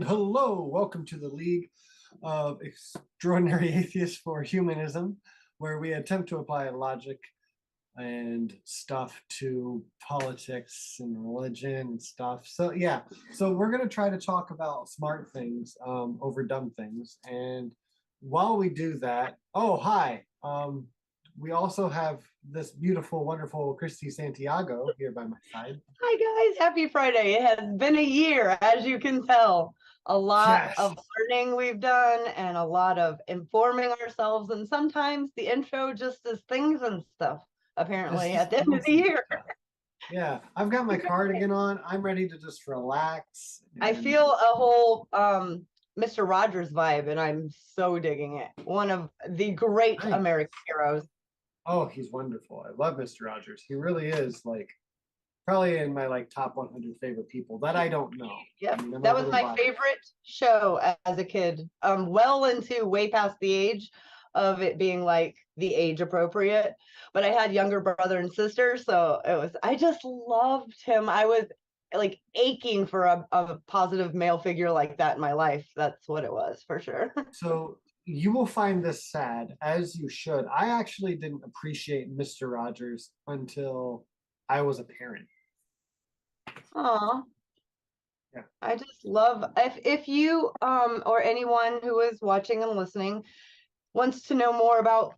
And hello, welcome to the League of Extraordinary Atheists for Humanism, where we attempt to apply logic and stuff to politics and religion and stuff. So yeah, so we're going to try to talk about smart things over dumb things. And while we do that, oh, hi. We also have this beautiful, wonderful Christy Santiago here by my side. Hi guys, happy Friday. It has been a year, as you can tell. A lot of learning we've done and a lot of informing ourselves, and sometimes the intro just is things and stuff, apparently, at the end of the year. Yeah, I've got my cardigan on. I'm ready to just relax. I feel a whole Mr. Rogers vibe, and I'm so digging it. One of the great American heroes. Oh, he's wonderful. I love Mr. Rogers. He really is probably in my top 100 favorite people that I don't know. Yep, I mean, that was my favorite show as a kid. Well into way past the age of it being the age appropriate, but I had younger brother and sister, so I just loved him. I was aching for a positive male figure like that in my life. That's what it was, for sure. So you will find this sad, as you should. I actually didn't appreciate Mr. Rogers until I was a parent. Aw. Yeah. I just love, if you or anyone who is watching and listening wants to know more about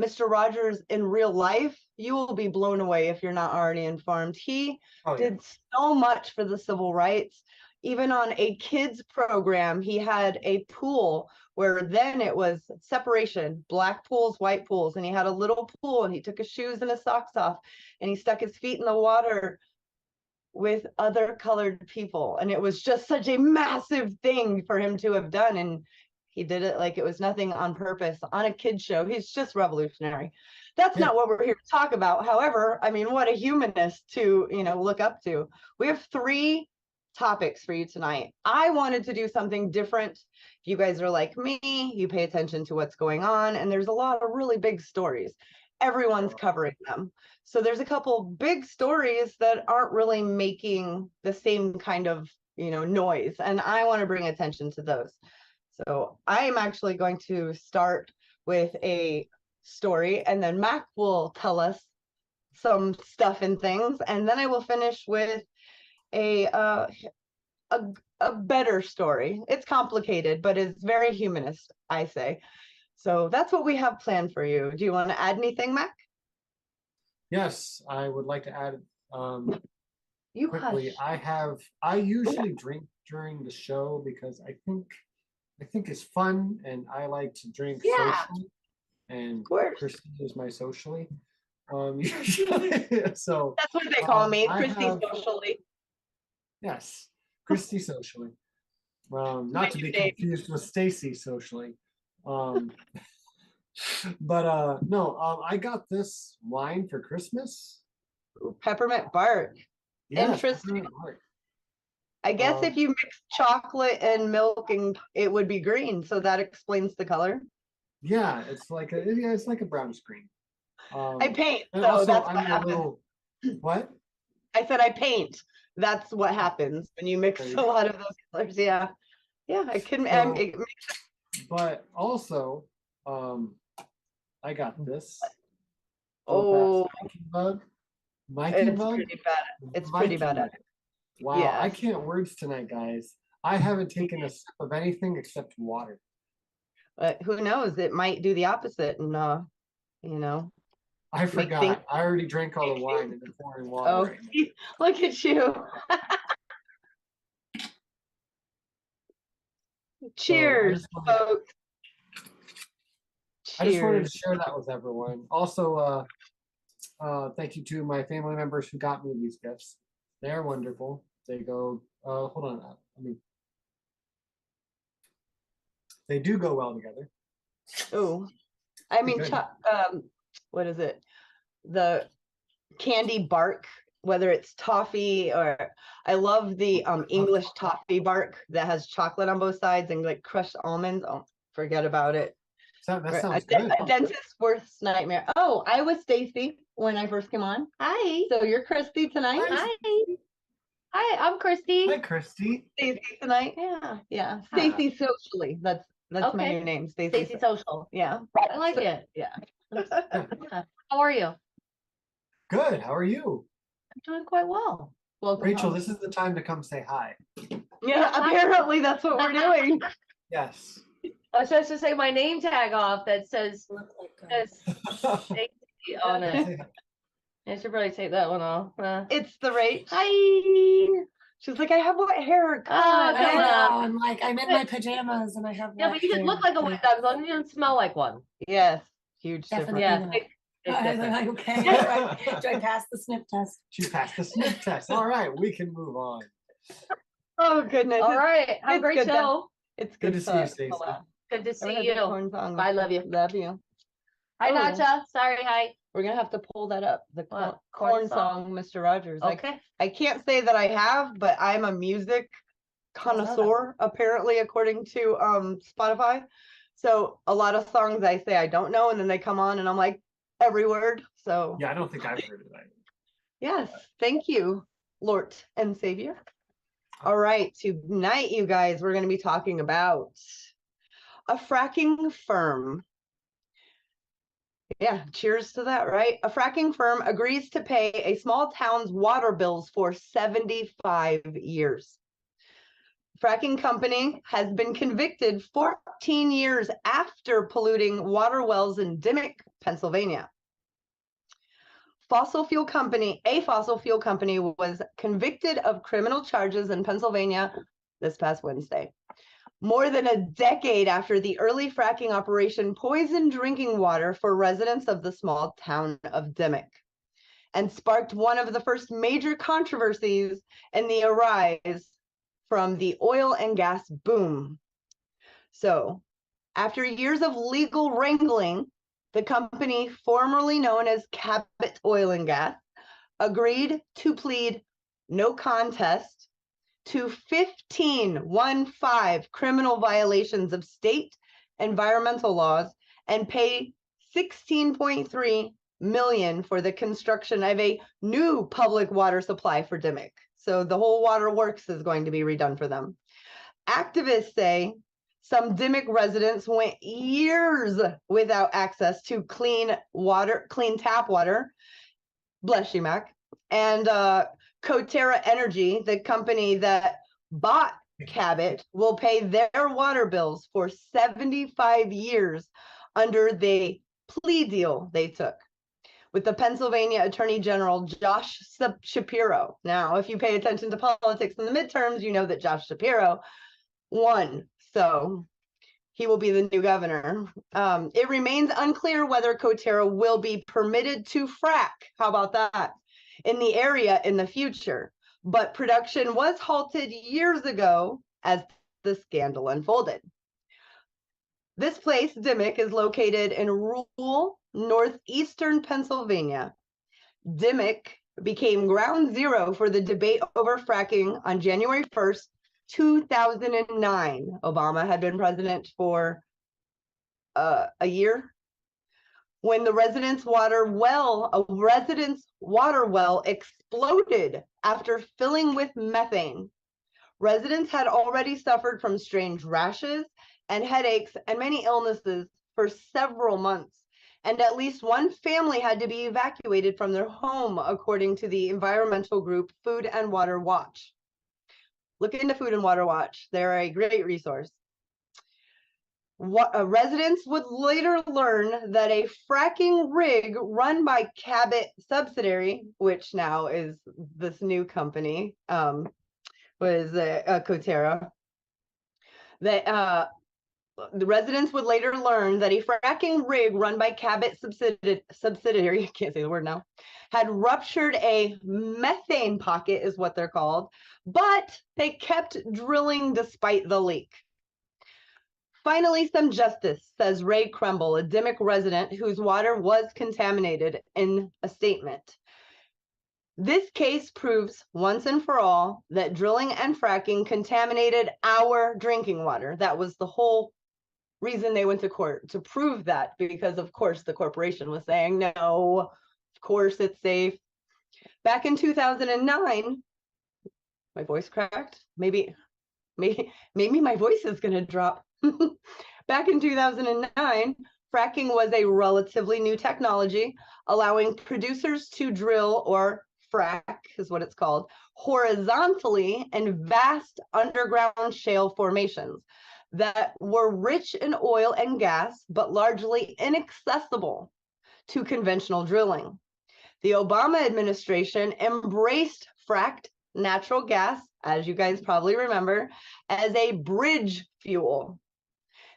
Mr. Rogers in real life, you will be blown away if you're not already informed. He did so much for the civil rights. Even on a kids program, he had a pool where then it was separation, black pools, white pools, and he had a little pool and he took his shoes and his socks off and he stuck his feet in the water with other colored people. And it was just such a massive thing for him to have done. And he did it like it was nothing, on purpose, on a kid's show. He's just revolutionary. That's not what we're here to talk about. However, I mean, what a humanist to, look up to. We have 3 topics for you tonight. I wanted to do something different. If you guys are like me, you pay attention to what's going on, and there's a lot of really big stories. Everyone's covering them. So there's a couple big stories that aren't really making the same kind of, noise, and I want to bring attention to those. So I'm actually going to start with a story, and then Mac will tell us some stuff and things, and then I will finish with a better story. It's complicated, but it's very humanist, I say. So that's what we have planned for you. Do you want to add anything, Mac? Yes, I would like to add quickly. Hush. I usually drink during the show because I think it's fun, and I like to drink socially. And Christy is my socially. So that's what they call me, Christy socially. Yes, Christy socially. Not to be confused with Stacy socially. But no, I got this wine for Christmas. Ooh, peppermint bark. Yeah, interesting. I guess if you mix chocolate and milk, and it would be green, so that explains the color. Yeah, it's like a brownish green. I paint, so also, that's what happens. What? I said I paint. That's what happens when you mix a lot of those colors. Yeah, I can. But also, I got this. Oh, Mikey bug. Pretty bad. It's pretty bad. Wow, yes. I can't words tonight, guys. I haven't taken a sip of anything except water. Who knows? It might do the opposite, and I forgot. I already drank all the wine and I'm pouring water right now. Look at you. Cheers, folks. I just wanted to share that with everyone. Also, thank you to my family members who got me these gifts. They're wonderful. They go, hold on. They do go well together. Oh, I mean, what is it? The candy bark, whether it's toffee or I love the English toffee bark that has chocolate on both sides and crushed almonds. Oh, forget about it. That sounds good. A dentist's worst nightmare. Oh, I was Stacy when I first came on. Hi. So you're Christy tonight. Hi. Hi, I'm Christy. Hi, Christy. Stacy tonight. Yeah. Stacy socially. That's my Okay. new name. Stacy Social. Yeah. I like it. Yeah. Yeah. How are you? Good. How are you? I'm doing quite well. Welcome Rachel, home. this is the time to come say hi. Yeah. Apparently, that's what we're doing. Yes. I was supposed to say my name tag off that says Stacy on it. I should probably take that one off. It's the rate. Hi. She's like, I have wet hair. God. Oh, I no, know. I'm like, I'm in my pajamas and I have. Yeah, but you can look like a wet dog as long as you don't smell like one. Yes. Huge Definitely difference. Yeah. not. It's I was different. like, okay. Do I pass the sniff test? She passed the sniff test. All right, we can move on. Oh goodness. All right. Have a it's great good show. It's Good good to see you, to Stacy. Good to see Everyone you. has a corn song. I love you. Love you. Hi, Oh. Nacha. Sorry. Hi. We're gonna have to pull that up. The What? corn Corn song, Mr. Rogers. Okay. I can't say that I have, but I'm a music connoisseur, apparently, according to Spotify. So a lot of songs I say I don't know, and then they come on, and I'm like every word. So Yeah, I don't think I've heard of that. yes, thank you, Lord and Savior. All right, tonight, you guys, we're going to be talking about a fracking firm. Yeah, cheers to that, right? A fracking firm agrees to pay a small town's water bills for 75 years. Fracking company has been convicted 14 years after polluting water wells in Dimock, Pennsylvania. A fossil fuel company was convicted of criminal charges in Pennsylvania this past Wednesday. More than a decade after the early fracking operation poisoned drinking water for residents of the small town of Dimock and sparked one of the first major controversies in the arise from the oil and gas boom. So, after years of legal wrangling, the company formerly known as Cabot Oil and Gas agreed to plead no contest to 15 criminal violations of state environmental laws and pay $16.3 million for the construction of a new public water supply for Dimock. So the whole water works is going to be redone for them. Activists say some Dimock residents went years without access to clean tap water. Bless you, Mac. And Coterra Energy, the company that bought Cabot, will pay their water bills for 75 years under the plea deal they took with the Pennsylvania Attorney General, Josh Shapiro. Now, if you pay attention to politics in the midterms, you know that Josh Shapiro won. So he will be the new governor. It remains unclear whether Coterra will be permitted to frack. How about that? In the area in the future. But production was halted years ago as the scandal unfolded. This place, Dimock, is located in rural northeastern Pennsylvania. Dimock became ground zero for the debate over fracking on January 1st, 2009. Obama had been president for a year. When the resident's water well exploded after filling with methane. Residents had already suffered from strange rashes and headaches and many illnesses for several months. And at least one family had to be evacuated from their home, according to the environmental group Food and Water Watch. Look into Food and Water Watch. They're a great resource. Residents would later learn that a fracking rig run by Cabot subsidiary, which now is this new company, was Coterra, that the residents would later learn that a fracking rig run by Cabot subsidiary, I can't say the word now, had ruptured a methane pocket, is what they're called, but they kept drilling despite the leak. Finally, some justice, says Ray Crumble, a Dimock resident whose water was contaminated, in a statement. This case proves once and for all that drilling and fracking contaminated our drinking water. That was the whole reason they went to court, to prove that, because of course the corporation was saying, no, of course it's safe. Back in 2009, my voice cracked. Maybe my voice is going to drop. Back in 2009, fracking was a relatively new technology, allowing producers to drill, or frack is what it's called, horizontally in vast underground shale formations that were rich in oil and gas, but largely inaccessible to conventional drilling. The Obama administration embraced fracked natural gas, as you guys probably remember, as a bridge fuel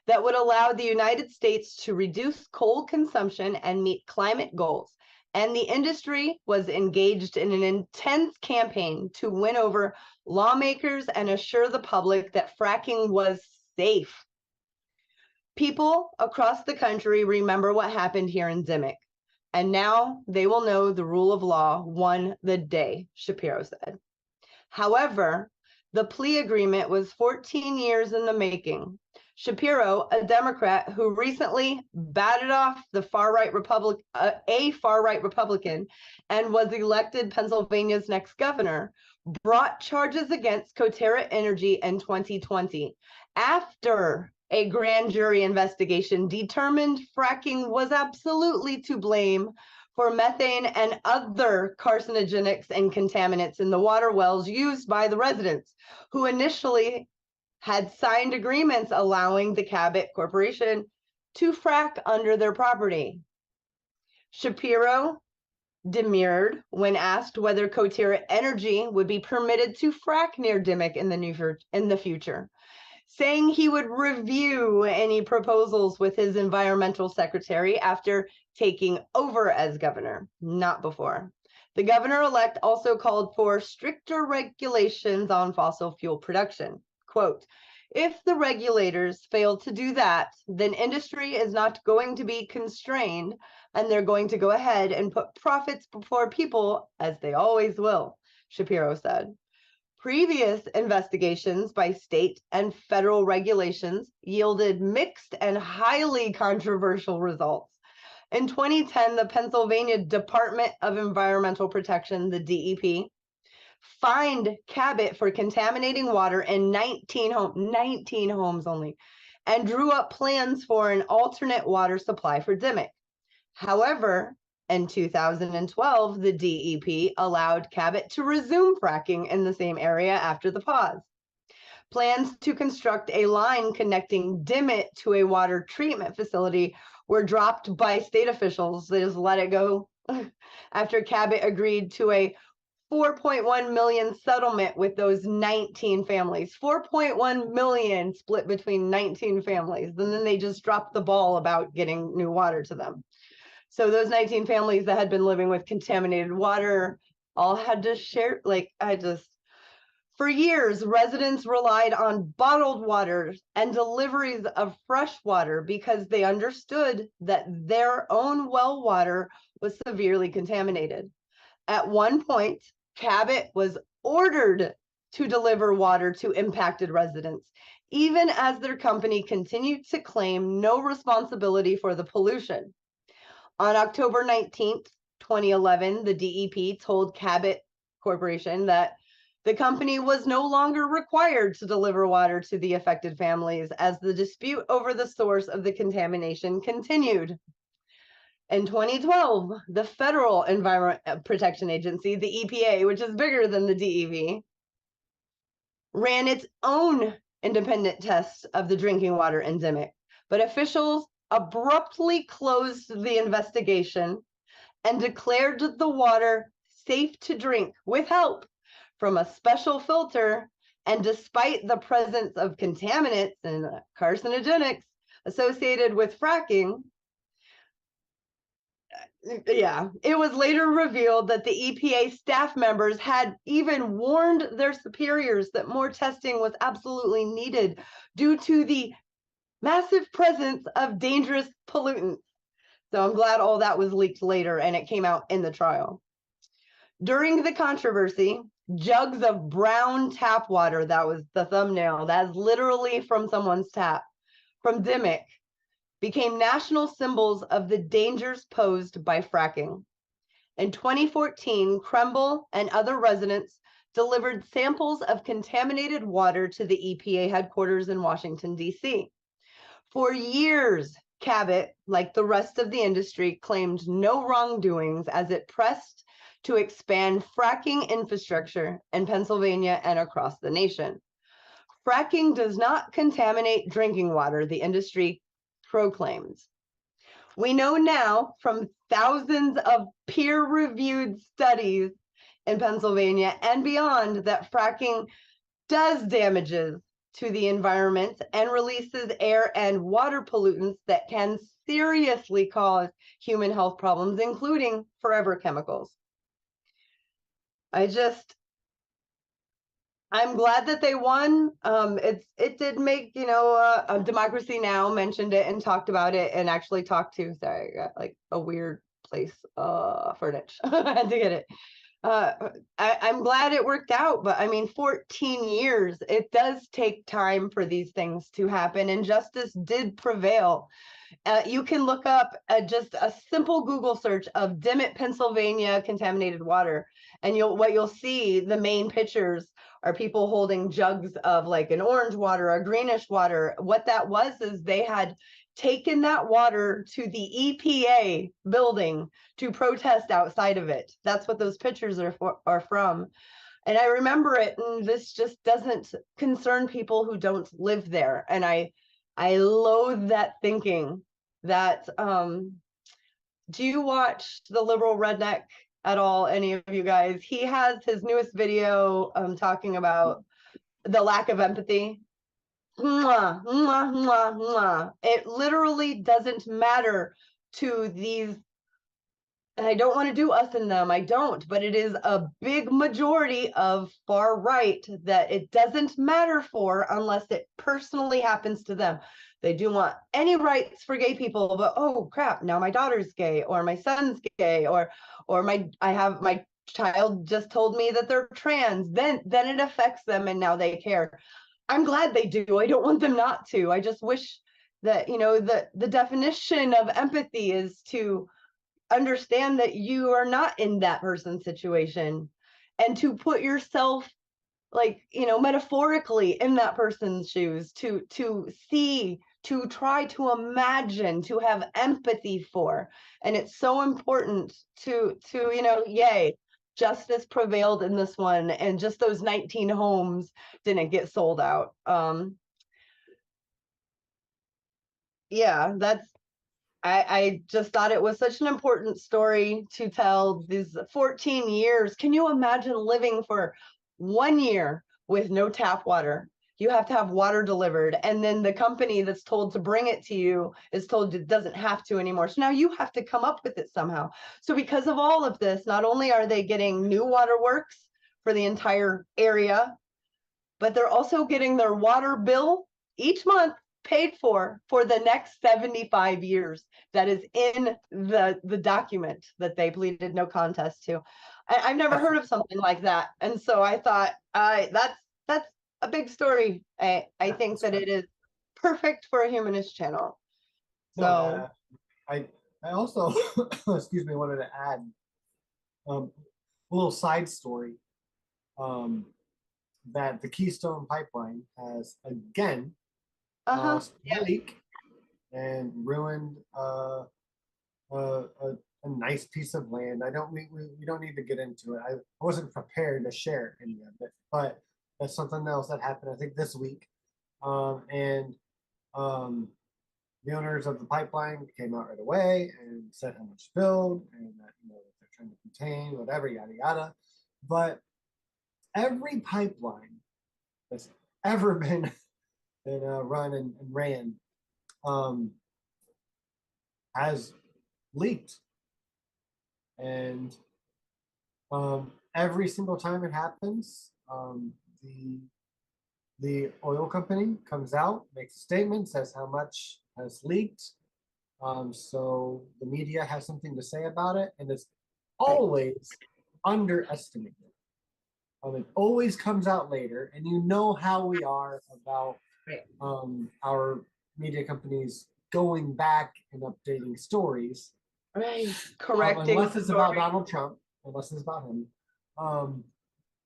that would allow the United States to reduce coal consumption and meet climate goals. And the industry was engaged in an intense campaign to win over lawmakers and assure the public that fracking was safe. People across the country remember what happened here in Dimick, and now they will know the rule of law won the day, Shapiro said. However, the plea agreement was 14 years in the making. Shapiro, a Democrat who recently batted off the far-right Republican and was elected Pennsylvania's next governor, brought charges against Coterra Energy in 2020 after a grand jury investigation determined fracking was absolutely to blame for methane and other carcinogenics and contaminants in the water wells used by the residents, who initially had signed agreements allowing the Cabot Corporation to frack under their property. Shapiro demurred when asked whether Coterra Energy would be permitted to frack near Dimick in the future, saying he would review any proposals with his environmental secretary after taking over as governor, not before. The governor-elect also called for stricter regulations on fossil fuel production. Quote, "If the regulators fail to do that, then industry is not going to be constrained, and they're going to go ahead and put profits before people, as they always will," Shapiro said. Previous investigations by state and federal regulations yielded mixed and highly controversial results. In 2010, the Pennsylvania Department of Environmental Protection, the DEP, fined Cabot for contaminating water in 19 homes only, and drew up plans for an alternate water supply for Dimick. However, in 2012, the DEP allowed Cabot to resume fracking in the same area after the pause. Plans to construct a line connecting Dimick to a water treatment facility were dropped by state officials. They just let it go after Cabot agreed to a $4.1 million settlement with those 19 families. $4.1 million split between 19 families. And then they just dropped the ball about getting new water to them. So those 19 families that had been living with contaminated water all had to share, for years, residents relied on bottled water and deliveries of fresh water because they understood that their own well water was severely contaminated. At one point, Cabot was ordered to deliver water to impacted residents, even as their company continued to claim no responsibility for the pollution. On October 19th, 2011, the DEP told Cabot Corporation that the company was no longer required to deliver water to the affected families as the dispute over the source of the contamination continued. In 2012, the Federal Environment Protection Agency, the EPA, which is bigger than the DEV, ran its own independent tests of the drinking water in Dimick, but officials abruptly closed the investigation and declared the water safe to drink with help from a special filter, and despite the presence of contaminants and carcinogenics associated with fracking. It was later revealed that the EPA staff members had even warned their superiors that more testing was absolutely needed due to the massive presence of dangerous pollutants. So I'm glad all that was leaked later and it came out in the trial. During the controversy, jugs of brown tap water, that was the thumbnail, that's literally from someone's tap, from Dimick, became national symbols of the dangers posed by fracking. In 2014, Kremble and other residents delivered samples of contaminated water to the EPA headquarters in Washington, D.C. For years, Cabot, like the rest of the industry, claimed no wrongdoings as it pressed to expand fracking infrastructure in Pennsylvania and across the nation. Fracking does not contaminate drinking water, the industry proclaims. We know now from thousands of peer-reviewed studies in Pennsylvania and beyond that fracking does damages to the environment and releases air and water pollutants that can seriously cause human health problems, including forever chemicals. I'm glad that they won. It did make, Democracy Now! Mentioned it and talked about it and actually talked to, sorry, I got like a weird place for niche. I had to get it. I'm glad it worked out, but I mean, 14 years, it does take time for these things to happen, and justice did prevail. You can look up just a simple Google search of Dimmitt, Pennsylvania contaminated water, and what you'll see, the main pictures are people holding jugs of like an orange water, a greenish water. What that was is they had taken that water to the EPA building to protest outside of it. That's what those pictures are from. And I remember it, and this just doesn't concern people who don't live there. And I loathe that thinking that, do you watch The Liberal Redneck at all, any of you guys? He has his newest video talking about the lack of empathy. Mwah, mwah, mwah, mwah. It literally doesn't matter to these, and I don't want to do us and them, I don't, but it is a big majority of far right that it doesn't matter for unless it personally happens to them. They do want any rights for gay people, but oh crap, now my daughter's gay, or my son's gay, or my child just told me that they're trans, then it affects them and now they care. I'm glad they do. I don't want them not to. I just wish that, the definition of empathy is to understand that you are not in that person's situation and to put yourself, like, metaphorically in that person's shoes, to see, to try to imagine, to have empathy for. And it's so important to yay, justice prevailed in this one, and just those 19 homes didn't get sold out. Yeah, I just thought it was such an important story to tell. These 14 years. Can you imagine living for 1 year with no tap water? You have to have water delivered, and then the company that's told to bring it to you is told it doesn't have to anymore. So now you have to come up with it somehow. So because of all of this, not only are they getting new waterworks for the entire area, but they're also getting their water bill each month paid for the next 75 years. That is in the document that they pleaded no contest to. I've never heard of something like that. And so I thought, that's a big story. I think that it is perfect for a humanist channel. So I also, excuse me, wanted to add a little side story, that the Keystone Pipeline has again leak and ruined a nice piece of land. We don't need to get into it. I wasn't prepared to share any of it, but that's something else that happened, I think, this week. And the owners of the pipeline came out right away and said how much spilled and that they're trying to contain whatever, yada yada. But every pipeline that's ever been run and ran has leaked, and every single time it happens, the oil company comes out, makes a statement, says how much has leaked, so the media has something to say about it, and it's always underestimated. It always comes out later, and you know how we are about our media companies going back and updating stories. right, correcting Unless it's about Donald Trump, unless it's about him,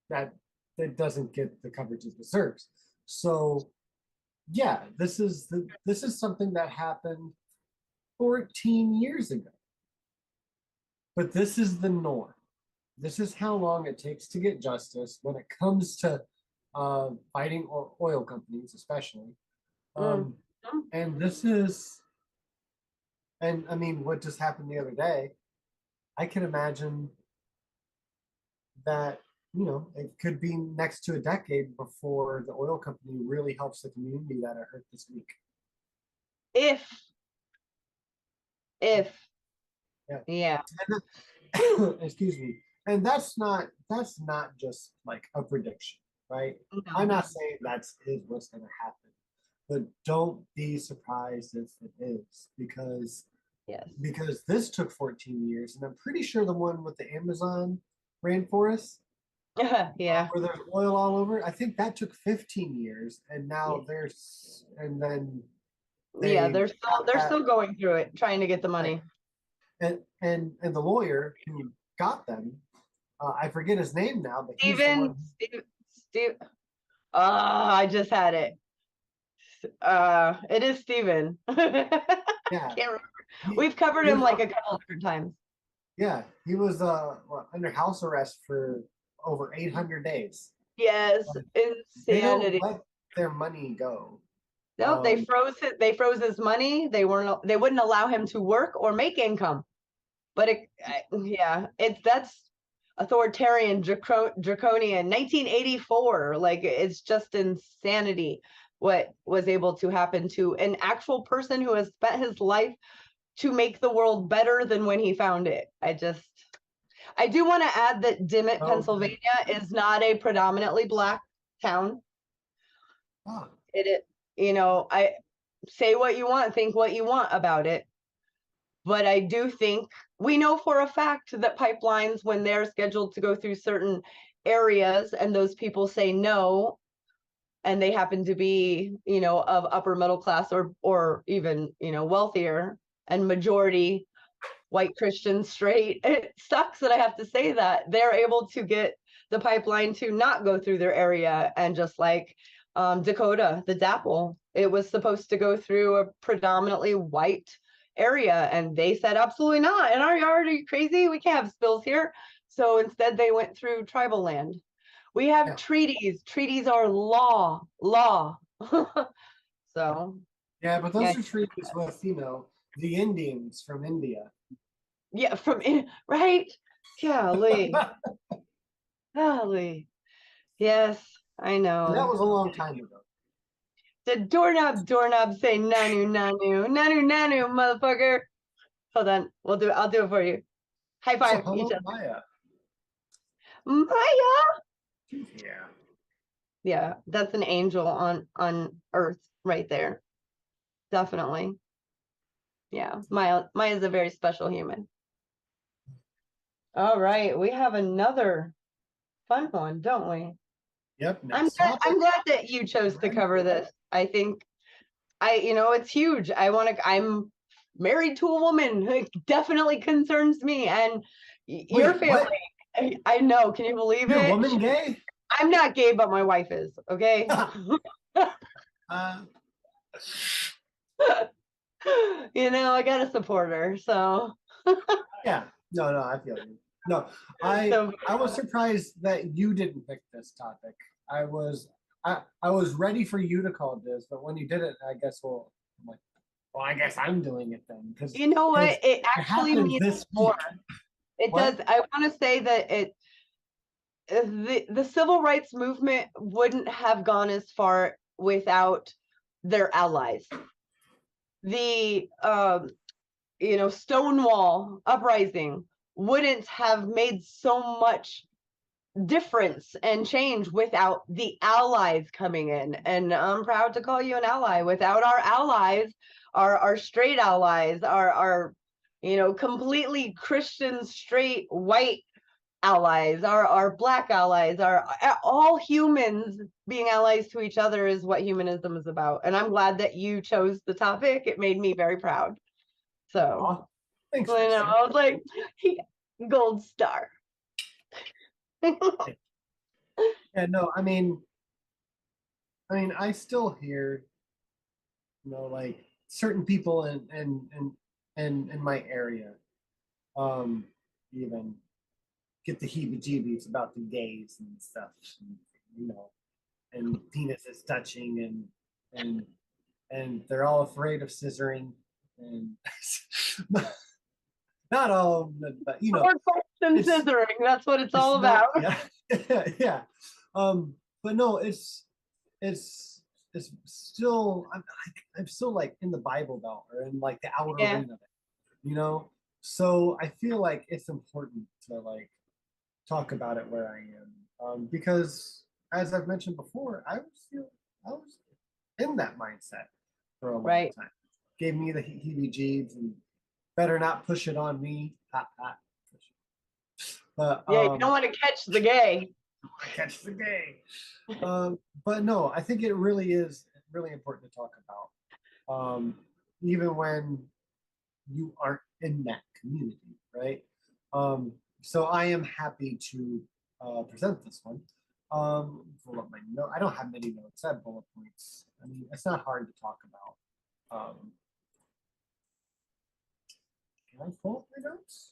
that it doesn't get the coverage it deserves. So yeah, this is something that happened 14 years ago. But this is the norm. This is how long it takes to get justice when it comes to fighting oil companies, especially. And this is, and I mean, what just happened the other day, I can imagine that, you know, it could be next to a decade before the oil company really helps the community that it hurt this week. If, Yeah. Excuse me. And that's not just like a prediction, right? I'm not saying what's going to happen, but don't be surprised if it is, because this took 14 years, and I'm pretty sure the one with the Amazon rainforest, yeah, where there's oil all over, I think that took 15 years, and now they're still going through it, trying to get the money. And the lawyer who got them, I forget his name now, but he's the one. Steve. I just had it. It is Steven. Yeah. Can't remember. We've covered him like a couple different times. Yeah, he was under house arrest for over 800 days. Yes, insanity. They don't let their money go. No, they froze it. They froze his money. They wouldn't allow him to work or make income. But that's authoritarian, draconian. 1984, like, it's just insanity what was able to happen to an actual person who has spent his life to make the world better than when he found it. I do want to add that Dimmitt, Pennsylvania is not a predominantly Black town. I say what you want, think what you want about it. But I do think we know for a fact that pipelines, when they're scheduled to go through certain areas and those people say no, and they happen to be, of upper middle class or even, wealthier and majority white Christian straight, it sucks that I have to say that they're able to get the pipeline to not go through their area. And just like Dakota, the DAPL, it was supposed to go through a predominantly white area, and they said absolutely not. In our yard, are you crazy? We can't have spills here. So instead they went through tribal land. We have treaties. Treaties are law. So yeah, but those are treaties with the Indians from India. Yeah, right. Golly. Yes, I know. And that was a long time ago. The doorknob say nanu, motherfucker. Hold on, I'll do it for you. High five each other. Maya. Yeah, that's an angel on earth right there. Definitely. Yeah, Maya's a very special human. All right, we have another fun one, don't we? Yep. I'm glad that you chose to cover this. I think it's huge. I'm married to a woman. It definitely concerns me, and your family. What? I know. Can you believe it? You're a woman gay? I'm not gay, but my wife is. Okay. I gotta support her. So. Yeah. No, I feel you. No, I was surprised that you didn't pick this topic. I was ready for you to call this, but when you did it, I guess I'm like, well, I guess I'm doing it then. Because you know what? It actually means more. It does. I want to say that the civil rights movement wouldn't have gone as far without their allies. The Stonewall uprising wouldn't have made so much difference and change without the allies coming in. And I'm proud to call you an ally. Without our allies, our straight allies, our completely Christian, straight, white allies, our Black allies, are all humans being allies to each other is what humanism is about. And I'm glad that you chose the topic. It made me very proud. So thanks. I was like, gold star. Yeah, no, I mean, I still hear, like certain people in my area, um, even get the heebie-jeebies about the gays and stuff, and, and penises touching and and they're all afraid of scissoring, and not all of them, but More than it's scissoring. That's what it's all not, about. yeah, yeah. But no, it's still I'm still like in the Bible Belt or in like the outer Yeah. ring of it. So I feel like it's important to like talk about it where I am, because as I've mentioned before, I was in that mindset for a long Right. time. Gave me the heebie-jeebs, and better not push it on me. Ha, ha. But Yeah, you don't want to catch the gay. catch the gay. But no, I think it really is really important to talk about, even when you aren't in that community, right? So I am happy to present this one. Pull up my note. I don't have many notes. I have bullet points. I mean, it's not hard to talk about. Can I pull up my notes?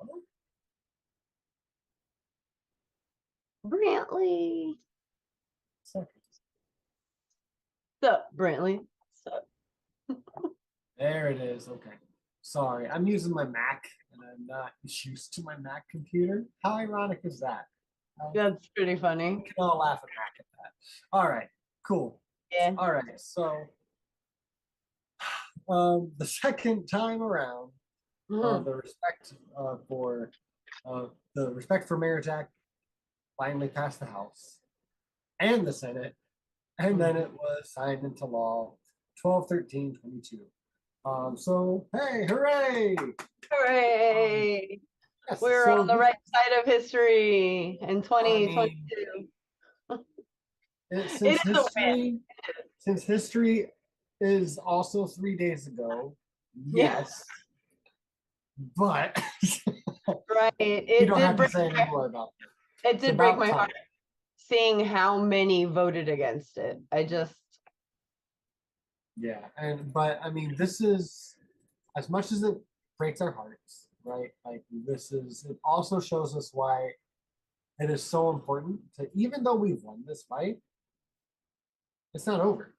Oh, Brantley. second. Sup, Brantley? Sup? There it is. Okay. Sorry, I'm using my Mac and I'm not used to my Mac computer. How ironic is that? That's pretty funny. We can all laugh at Mac at that. All right, cool. Yeah. All right, so the second time around, Mhm. for the Respect for Marriage Act finally passed the House and the Senate, and then it was signed into law 12/13/22. So hey, hooray! Hooray! Yes, We're so on the this- right side of history in I mean, 2022. since It is a win. history is also 3 days ago, Yeah. yes, but Right. you It don't did have to break say my, any more about it. it It's did break about my time. heart seeing how many voted against it. I just Yeah, but I mean, this is, as much as it breaks our hearts, right? Like it also shows us why it is so important to, even though we've won this fight, it's not over.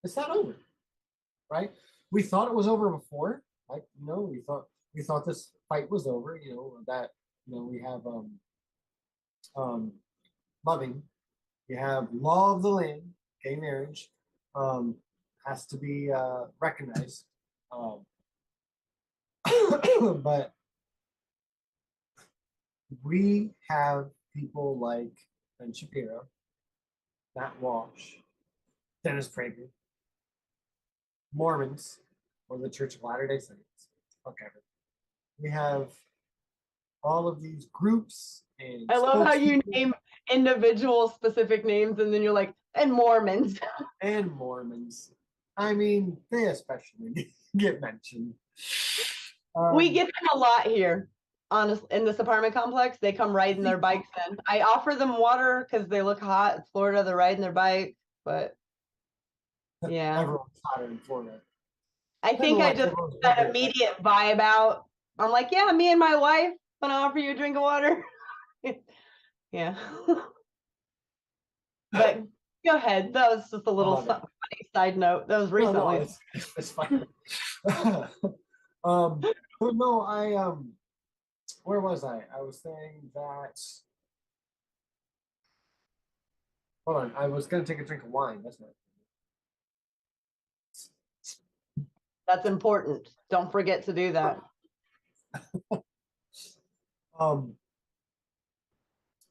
It's not over, right? We thought it was over before, like we thought this fight was over. That we have um loving, we have law of the land, gay marriage, um has to be recognized, um but we have people like Ben Shapiro, Matt Walsh, Dennis Prager, Mormons, or the Church of Latter-day Saints. Whatever. We have all of these groups and I love how you spokespeople name individual specific names and then you're like, and Mormons. and Mormons. I mean, they especially get mentioned. We get them a lot here. Honestly, in this apartment complex, they come riding their bikes in. I offer them water because they look hot. It's Florida, they're riding their bike, but yeah. Everyone's hotter in Florida. I think I just Everyone's that bigger. immediate vibe out. I'm like, yeah, me and my wife gonna offer you a drink of water. Yeah. But go ahead. That was just a little love it. funny side note. That was No, recently. it's fine. But no, where was I? I was saying that. Hold on, I was gonna take a drink of wine. That's right. That's important. Don't forget to do that.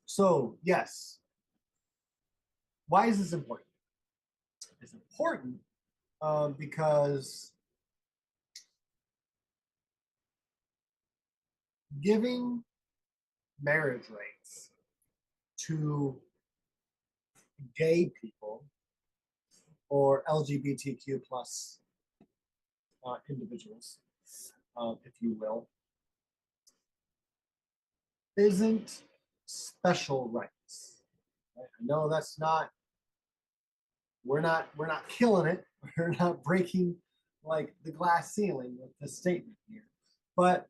So yes, why is this important? It's important because giving marriage rights to gay people or LGBTQ plus individuals, if you will, isn't special rights. Right? I know that's not, we're not killing it. We're not breaking like the glass ceiling with this statement here. But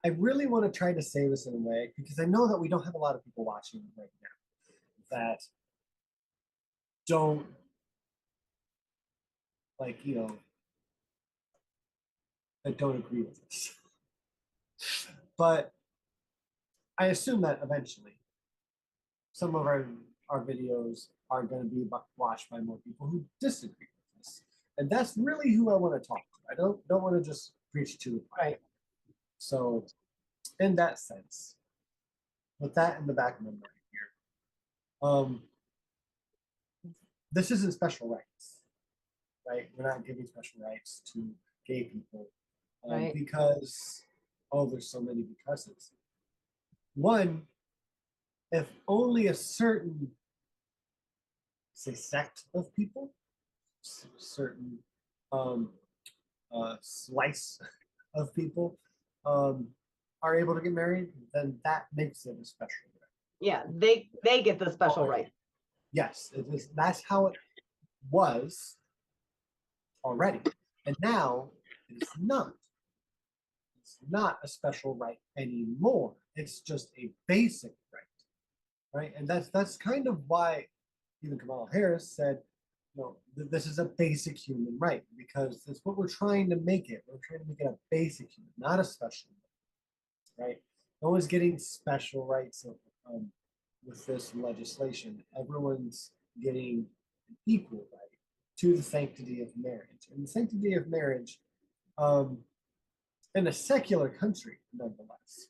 I really want to try to say this in a way, because I know that we don't have a lot of people watching right now that don't like, that don't agree with this. But I assume that eventually some of our videos are going to be watched by more people who disagree with this. And that's really who I want to talk to. I don't want to just preach to the choir. Right. So in that sense, with that in the back of my mind here, this isn't special rights, right? We're not giving special rights to gay people Right. because, there's so many becauses. One, if only a certain, say, sect of people, certain slice of people are able to get married, then that makes it a special right. Yeah, they get the special right. Yes, it is. That's how it was already, and now it's not. It's not a special right anymore. It's just a basic right? And that's kind of why even Kamala Harris said, this is a basic human right, because that's what we're trying to make it. We're trying to make it a basic human, not a special right? No one's getting special rights with this legislation. Everyone's getting an equal right to the sanctity of marriage. And the sanctity of marriage, in a secular country, nonetheless,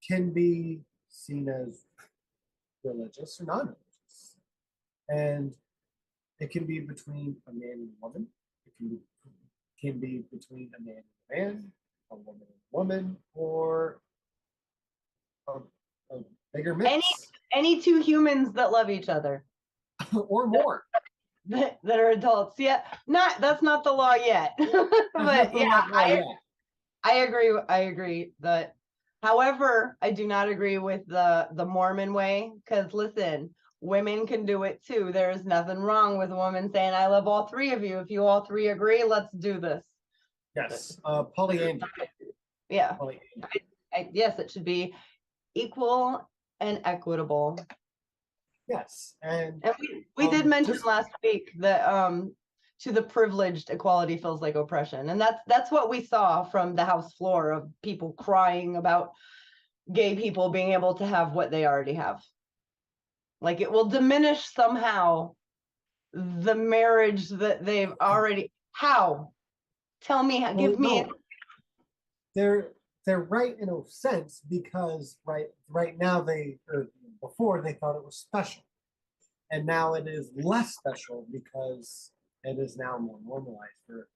can be seen as religious or non-religious. And it can be between a man and a woman. It can be between a man and a man, a woman and a woman, or a bigger mix. Any two humans that love each other. Or more. That are adults. Yeah. That's not the law yet. But yeah, I agree that, however, I do not agree with the Mormon way, because listen, women can do it too. There's nothing wrong with a woman saying, I love all three of you. If you all three agree, let's do this. Yes. Polyandry. Yeah. Polyandry. Yes, it should be equal and equitable. Yes. And we did mention last week that to the privileged, equality feels like oppression. And that's what we saw from the House floor, of people crying about gay people being able to have what they already have. Like, it will diminish somehow the marriage that they've already. How? Tell me, give me. They're right in a sense, because right now before they thought it was special. And now it is less special because it is now more normalized for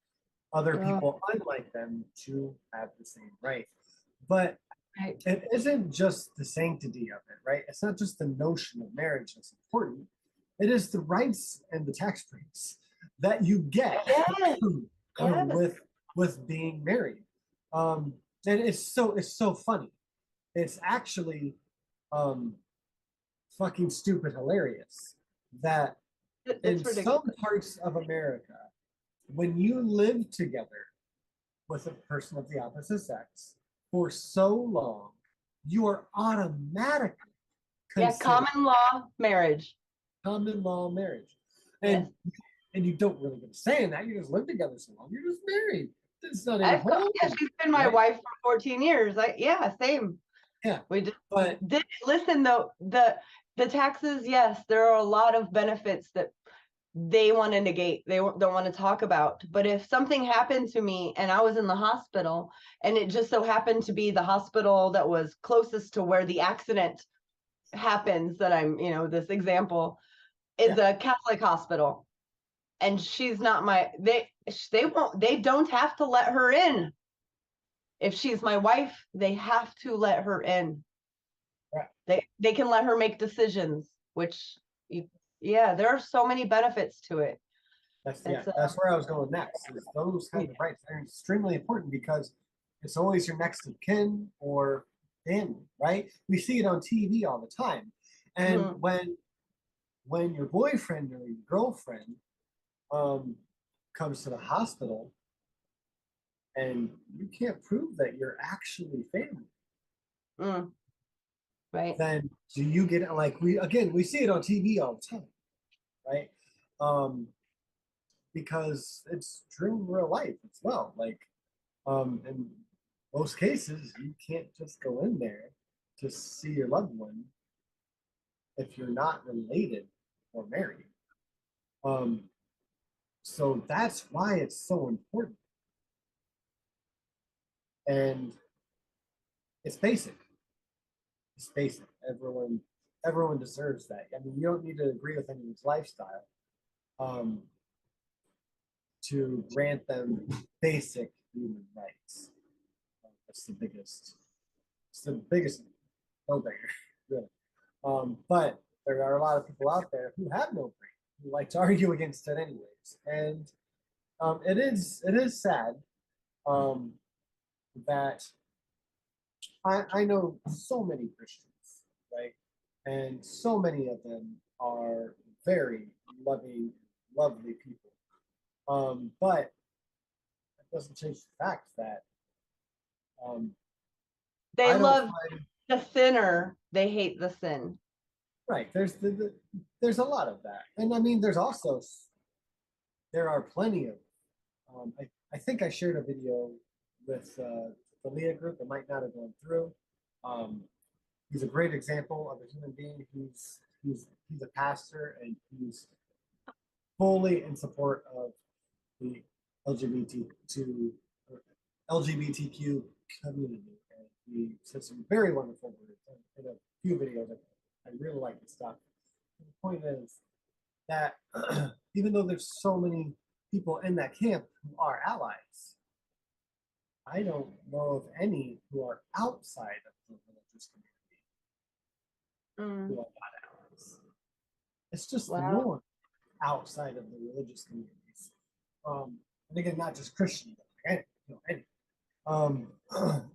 other people unlike them to have the same right. But it isn't just the sanctity of it, right? It's not just the notion of marriage that's important. It is the rights and the tax breaks that you get with being married. And it's so funny. It's actually fucking stupid hilarious that in some parts of America, when you live together with a person of the opposite sex for so long, you are automatically common law marriage. Common law marriage. And you don't really get a say in that. You just live together so long. You're just married. It's not important. Yeah, she's been my wife for 14 years. Same. Yeah. We just listen though, the taxes, yes, there are a lot of benefits that they want to negate, they don't want to talk about. But if something happened to me and I was in the hospital, and it just so happened to be the hospital that was closest to where the accident happens, that I'm, this example is a Catholic hospital, and she's not they don't have to let her in. If she's my wife, they have to let her in. Right. They can let her make decisions, which there are so many benefits to it. That's where I was going next. Is those kind of rights are extremely important, because It's always your next of kin or family, right? We see it on TV all the time. And when your boyfriend or your girlfriend comes to the hospital and you can't prove that you're actually family, Right. then do you get, like, we see it on TV all the time, right? Because it's true in real life as well. Like, in most cases, you can't just go in there to see your loved one if you're not related or married. So that's why it's so important. And it's basic. It's basic. Everyone deserves that. I mean, you don't need to agree with anyone's lifestyle to grant them basic human rights. That's the biggest. It's the biggest no-brainer, really. But there are a lot of people out there who have no brain, who like to argue against it anyways, and it is sad that I know so many Christians, right, and so many of them are very loving, lovely people, but it doesn't change the fact that They I don't love find, the sinner, they hate the sin. right. There's a lot of that, and I mean, there are plenty of. I think I shared a video with the LEAH group. It might not have gone through. He's a great example of a human being. He's a pastor, and he's fully in support of the LGBTQ community. And he said some very wonderful words in a few videos. I really like his stuff. And the point is that even though there's so many people in that camp who are allies, I don't know of any who are outside of the religious community who are not allies. It's just the norm outside of the religious communities. And again, not just Christian, but any.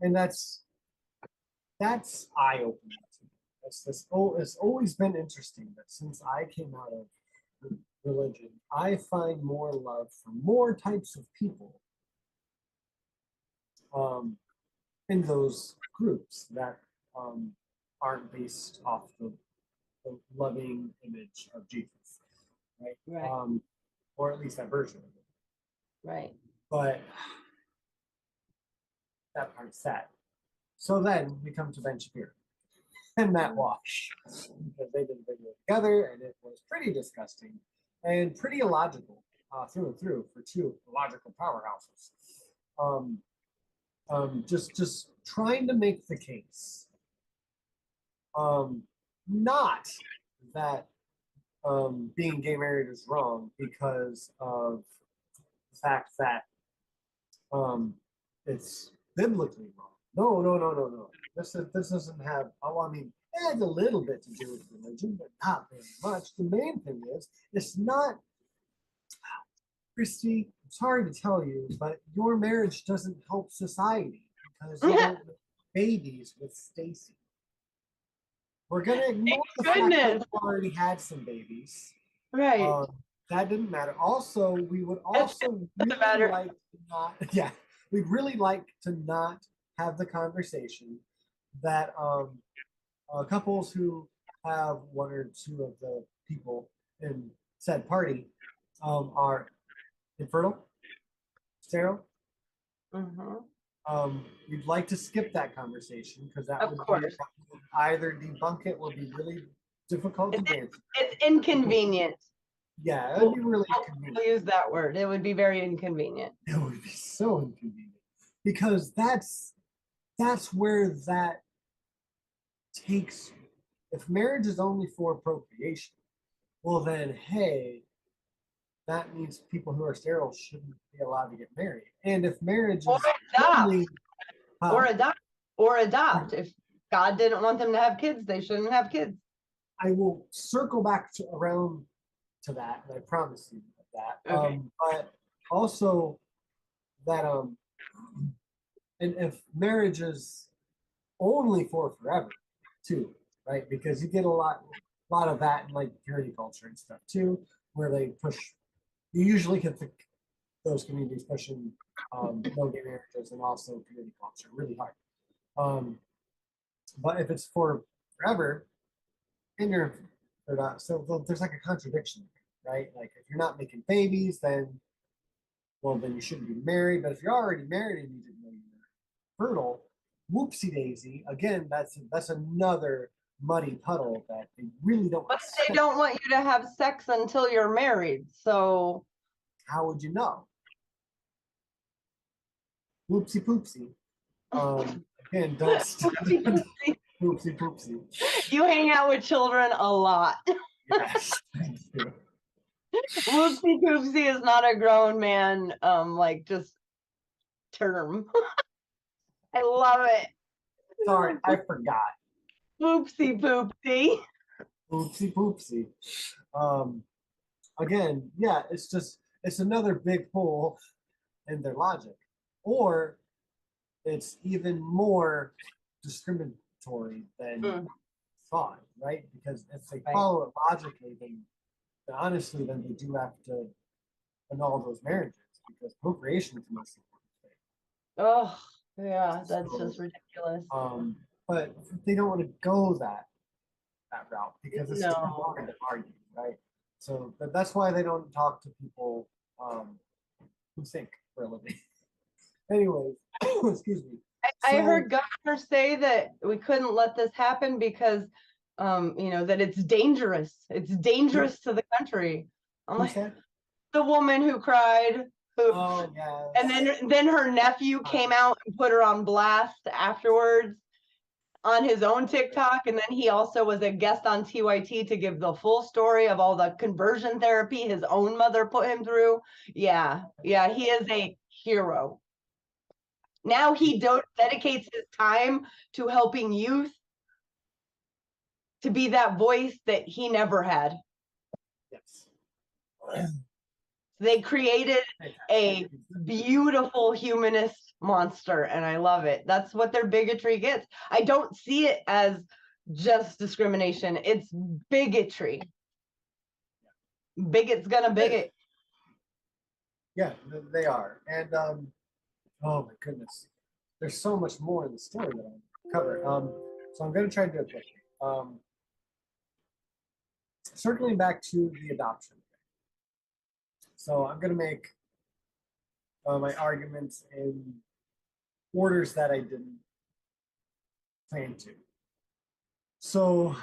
And that's eye-opening to me. It's always been interesting that since I came out of religion, I find more love for more types of people in those groups that aren't based off the loving image of Jesus, right? Right. Or at least that version of it. Right. But that part's sad. So then we come to Ben Shapiro and Matt Walsh, because they did a video together, and it was pretty disgusting and pretty illogical through and through for two illogical powerhouses. Just trying to make the case, not that being gay married is wrong because of the fact that it's biblically wrong. No. This doesn't have. Oh, I mean, it has a little bit to do with religion, but not very much. The main thing is, it's not. Christy, I'm sorry to tell you, but your marriage doesn't help society because you don't make babies with Stacy. We're gonna ignore the fact that you already had some babies. Right. That didn't matter. Also, we would also really like to not. Yeah, we'd really like to not have the conversation that couples who have one or two of the people in said party are infertile, sterile. We'd like to skip that conversation because that would either debunk it or be really difficult to answer. It's inconvenient. Yeah, it would be really inconvenient. We'll use that word. It would be very inconvenient. It would be so inconvenient because that's where that takes you. If marriage is only for procreation, well then, hey, that means people who are sterile shouldn't be allowed to get married. And if marriage is only, or adopt. If God didn't want them to have kids, they shouldn't have kids. I will circle back around to that, and I promise you that. Okay. But also that and if marriage is only for forever, too, right? Because you get a lot of that in like purity culture and stuff too, where they push. You usually get those communities pushing no gay marriages and also purity culture really hard. But if it's for forever, and you're not, so there's like a contradiction, right? Like if you're not making babies, then you shouldn't be married. But if you're already married and you didn't know you were fertile, whoopsie daisy. Again, that's another muddy puddle that they really don't. But they don't want you to have sex until you're married. So how would you know? Whoopsie poopsie. Again, don't whoopsie poopsie. You hang out with children a lot. Yes, thank you. Whoopsie poopsie is not a grown man, like just term. I love it. Sorry, I forgot. Whoopsie poopsie. Oopsie poopsie. Again, yeah, it's another big hole in their logic, or it's even more discriminatory than thought, right? Because if they follow it logically, then honestly, then they do have to annul those marriages because procreation is the most important thing. Oh, yeah, that's just ridiculous. But they don't want to go that route because it's too No. hard to argue, right? So that's why they don't talk to people who think for a living. Anyways, excuse me. I heard governor say that we couldn't let this happen because, that it's dangerous. It's dangerous to the country. I'm like, the woman who cried, oh yeah, and then her nephew came out and put her on blast afterwards on his own TikTok, and then he also was a guest on TYT to give the full story of all the conversion therapy his own mother put him through. Yeah, he is a hero. Now he dedicates his time to helping youth to be that voice that he never had. Yes. They created a beautiful humanist monster, and I love it. That's what their bigotry gets. I don't see it as just discrimination. It's bigotry. Bigot's gonna bigot. Yeah, they are. And oh my goodness, there's so much more in the story that I cover. So I'm going to try to do it quickly. Circling back to the adoption. So I'm going to make my arguments in orders that I didn't plan to. So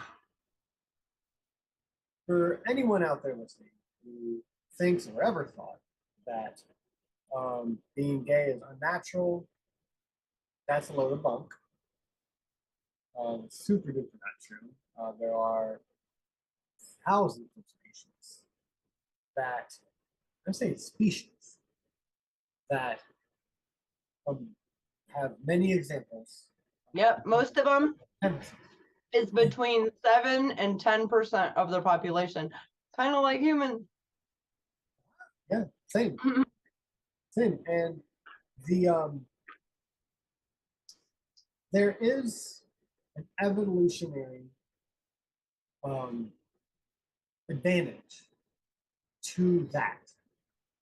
for anyone out there listening who thinks or ever thought that being gay is unnatural, that's a load of bunk. Super duper not true. There are thousands of species that, I'm saying species, that have many examples. Yep, most of them is between 7 and 10% of their population. Kind of like humans. Yeah, same. Same. And there is an evolutionary advantage to that.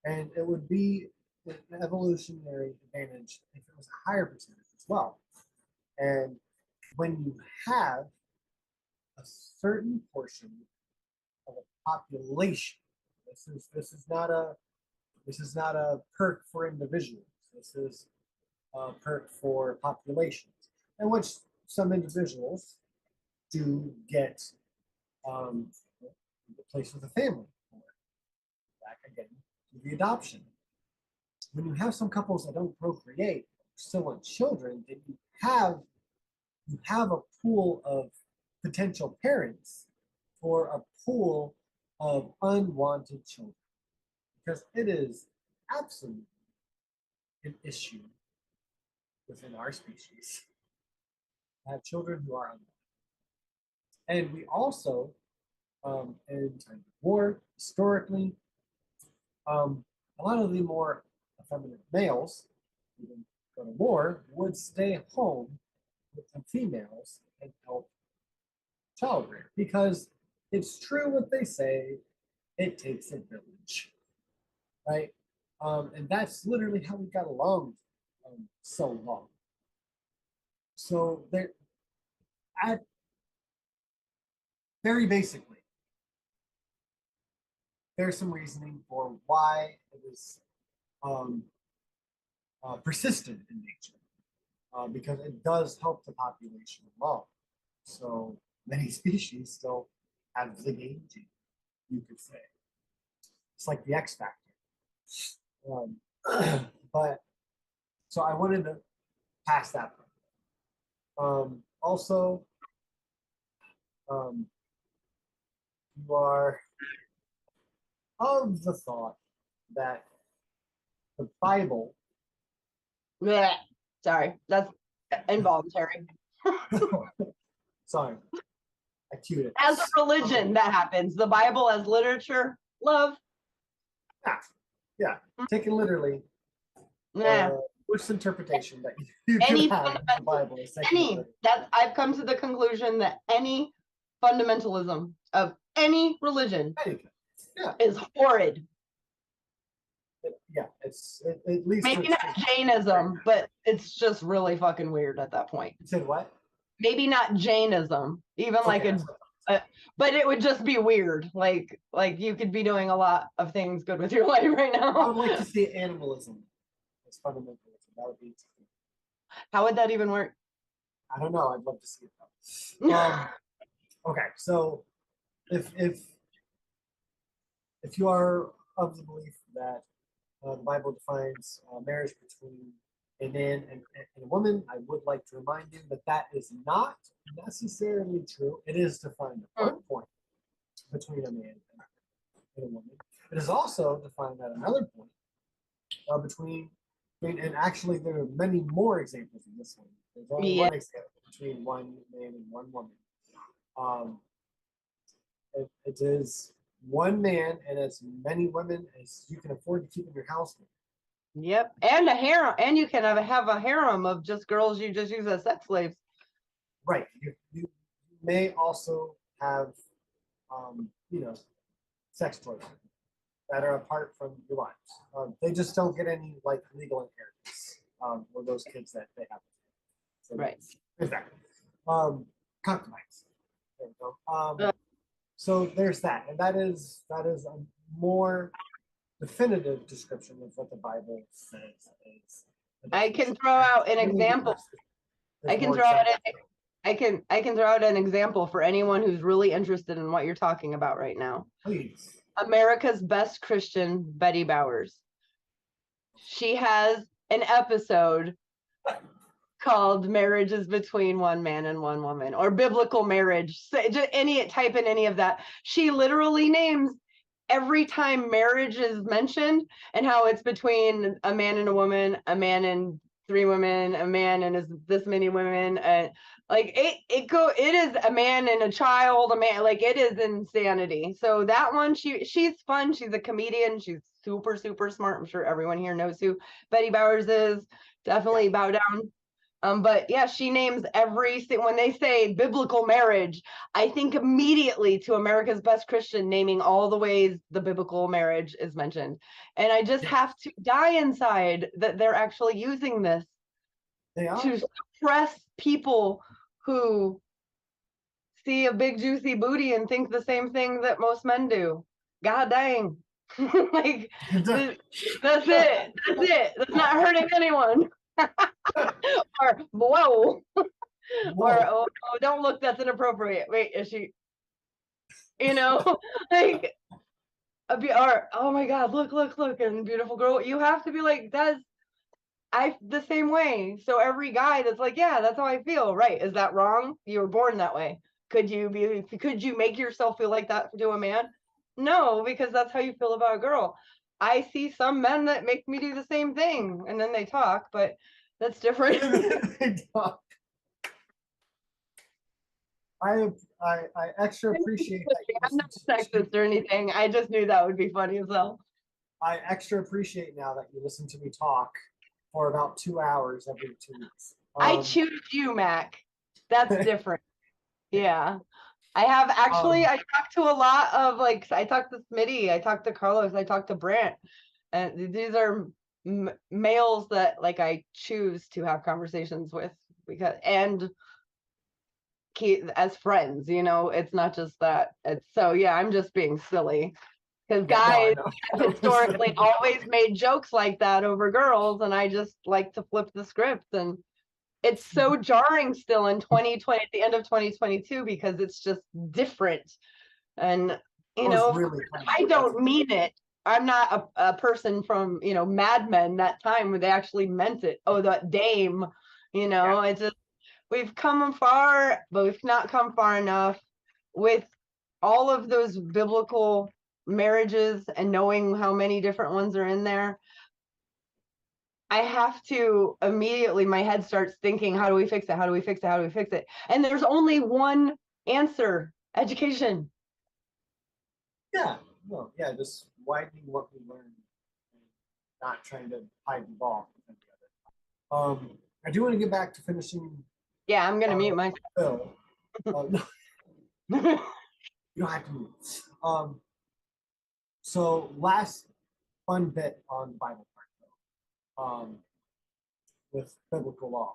And it would be an evolutionary advantage if it was a higher percentage as well. And when you have a certain portion of a population, this is not a perk for individuals. This is a perk for populations, in which some individuals do get a place with a family. Back again to the adoption. When you have some couples that don't procreate, still want children, then you have a pool of potential parents for a pool of unwanted children. Because it is absolutely an issue within our species to have children who are unwanted. And we also, in times of war, historically, a lot of the more effeminate males, even go to war would stay home with the females and help child rear, because it's true what they say, it takes a village, right? And that's literally how we got along so long. So there, at very basically, there's some reasoning for why it is persistent in nature, because it does help the population along. So many species still have the game gene, you could say. It's like the X Factor. But so I wanted to pass that point. Also, you are of the thought that the Bible. Bleh. Sorry, that's involuntary. Sorry, I cued it. As a religion, that happens. The Bible as literature, love. Yeah, taken literally. Yeah. Which interpretation that you Any could have of the Bible is taken Any literally. that I've come to the conclusion that any fundamentalism of any religion Yeah, is horrid. yeah, it's at least Maybe not Jainism, but it's just really fucking weird at that point. You said what? Maybe not Jainism, even like Okay, but it would just be weird. Like you could be doing a lot of things good with your life right I now. would like to see animalism as fundamentalism. That would be interesting. How would that even work? I don't know. I'd love to see it though. Okay, so if you are of the belief that the Bible defines marriage between a man and a woman, I would like to remind you that that is not necessarily true. It is defined at one point between a man and a woman. It is also defined at another point between, and actually there are many more examples in this one. There's only one example between one man and one woman. It is one man and as many women as you can afford to keep in your house. Yep, and a harem, and you can have a harem of just girls you just use as sex slaves. Right. You may also have, sex toys that are apart from your wives. They just don't get any like legal inheritance or those kids that they have. So right. There's that. Concubines. There we go. So there's that, and that is a more definitive description of what the Bible says is. I can throw out an example. I can throw out an example for anyone who's really interested in what you're talking about right now. Please. America's Best Christian, Betty Bowers. She has an episode called Marriage is Between One Man and One Woman, or Biblical Marriage. So type in any of that. She literally names every time marriage is mentioned and how it's between a man and a woman, a man and three women, a man and this many women. Like it is a man and a child, a man, like it is insanity. So that one, she's fun. She's a comedian. She's super, super smart. I'm sure everyone here knows who Betty Bowers is. Definitely bow down. But yeah, she names when they say biblical marriage, I think immediately to America's Best Christian, naming all the ways the biblical marriage is mentioned. And I just have to die inside that they're actually using this to suppress people who see a big juicy booty and think the same thing that most men do. God dang. Like that's it. That's not hurting anyone. Or whoa. Or oh, don't look, that's inappropriate. Wait, is she, like or oh my god, look and beautiful girl. You have to be like, the same way. So every guy that's like, yeah, that's how I feel, right? Is that wrong? You were born that way. Could you make yourself feel like that to a man? No, because that's how you feel about a girl. I see some men that make me do the same thing and then they talk, but that's different. I extra appreciate that. I'm not sexist or anything. I just knew that would be funny as well. I extra appreciate now that you listen to me talk for about 2 hours every 2 weeks. I choose you, Mac. That's different. Yeah. I have actually, I talked to a lot of like, I talked to Smitty, I talked to Carlos, I talked to Brant, and these are males that like I choose to have conversations with because, and as friends, you know, it's not just that. It's so, yeah, I'm just being silly because guys have historically always made jokes like that over girls, and I just like to flip the script. And it's so jarring still in 2020, at the end of 2022, because it's just different. And, you know, really I don't mean it. I'm not a person from, you know, Mad Men, that time where they actually meant it. Oh, that dame, you know, it's just, we've come far, but we've not come far enough with all of those biblical marriages and knowing how many different ones are in there. I have to immediately, my head starts thinking, how do we fix it? How do we fix it? How do we fix it? And there's only one answer: education. Yeah, no, yeah, just widening what we learn, and not trying to hide the ball. I do want to get back to finishing. Yeah, I'm gonna mute myself. Bill. No, you don't have to move. So last fun bit on the Bible part, though, with biblical law.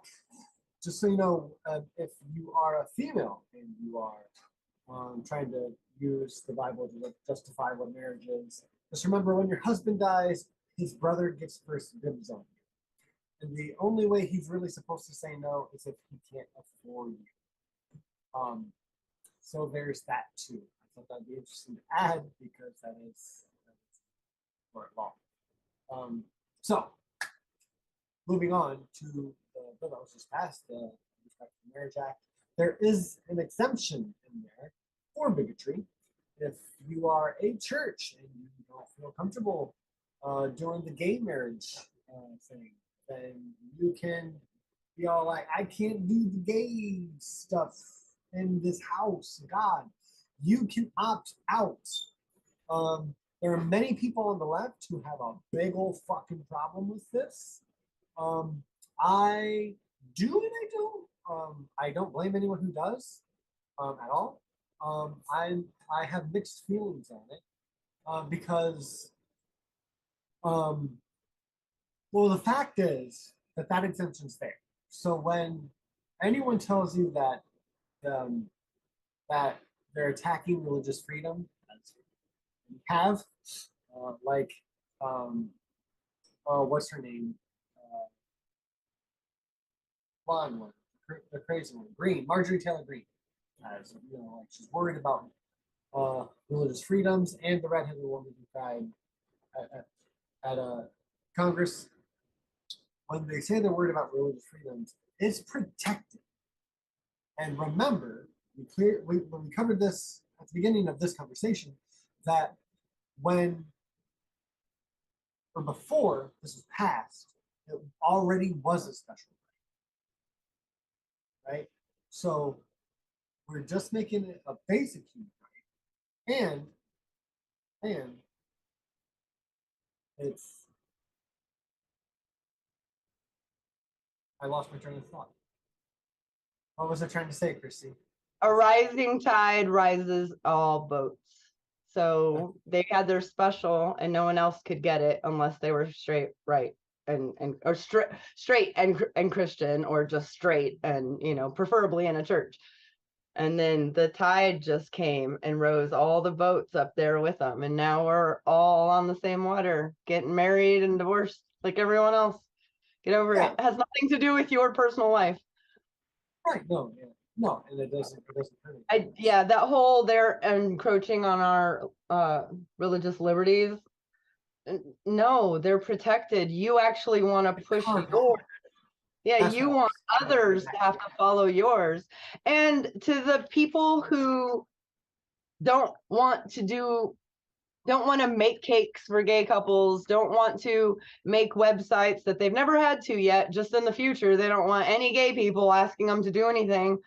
Just so you know, if you are a female and you are trying to use the Bible to justify what marriage is, just remember, when your husband dies, his brother gets first dibs on you. And the only way he's really supposed to say no is if he can't afford you. So there's that too. I thought that'd be interesting to add because that is for law. So moving on to the bill that was just passed, the Respect for Marriage Act, there is an exemption in there for bigotry. If you are a church and you don't feel comfortable doing the gay marriage thing, then you can be all like, I can't do the gay stuff in this house. God, you can opt out. There are many people on the left who have a big old fucking problem with this. I do and I don't. I don't blame anyone who does at all. I have mixed feelings on it because, well, the fact is that exemption's there. So when anyone tells you that that they're attacking religious freedom, as we have, like, what's her name? Blonde one, the crazy one, Green, Marjorie Taylor Greene. As you know, like, she's worried about religious freedoms, and the redheaded woman who died at Congress. When they say they're worried about religious freedoms, it's protected. And remember, when we covered this at the beginning of this conversation, that before this was passed, it already was a special right? So we're just making it a basic human right, and it's, I lost my train of thought. What was I trying to say, Christy? A rising tide rises all boats. So they had their special, and no one else could get it unless they were straight, right, or straight and Christian, or just straight, and, you know, preferably in a church. And then the tide just came and rose all the boats up there with them, and now we're all on the same water, getting married and divorced like everyone else. Get over it. It has nothing to do with your personal life. Right? No, yeah. No, and it doesn't hurt. That whole, they're encroaching on our religious liberties. No, they're protected. You actually want to push yours. Yeah, That's you right. want others to have to follow yours. And to the people who don't want to make cakes for gay couples, don't want to make websites that they've never had to yet, just in the future, they don't want any gay people asking them to do anything.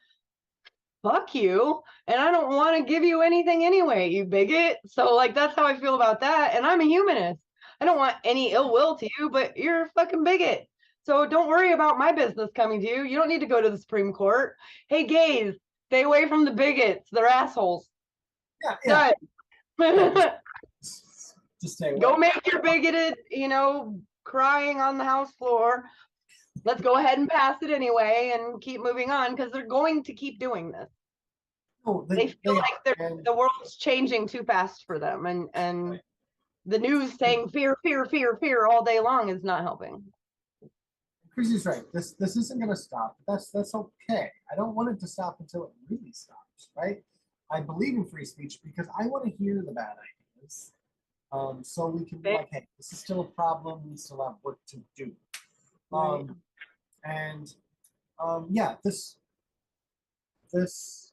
Fuck you. And I don't want to give you anything anyway, you bigot. So, like, that's how I feel about that. And I'm a humanist. I don't want any ill will to you, but you're a fucking bigot. So don't worry about my business coming to you. You don't need to go to the Supreme Court. Hey, gays, stay away from the bigots. They're assholes. Yeah. Done. Just stay away. Go make your bigoted, crying on the House floor. Let's go ahead and pass it anyway and keep moving on because they're going to keep doing this. No, They feel like and- the world's changing too fast for them, and the news saying fear, fear, fear, fear all day long is not helping. Christy's right. This isn't going to stop. That's okay. I don't want it to stop until it really stops, right? I believe in free speech because I want to hear the bad ideas. So we can be like, hey, this is still a problem. We still have work to do. And yeah, this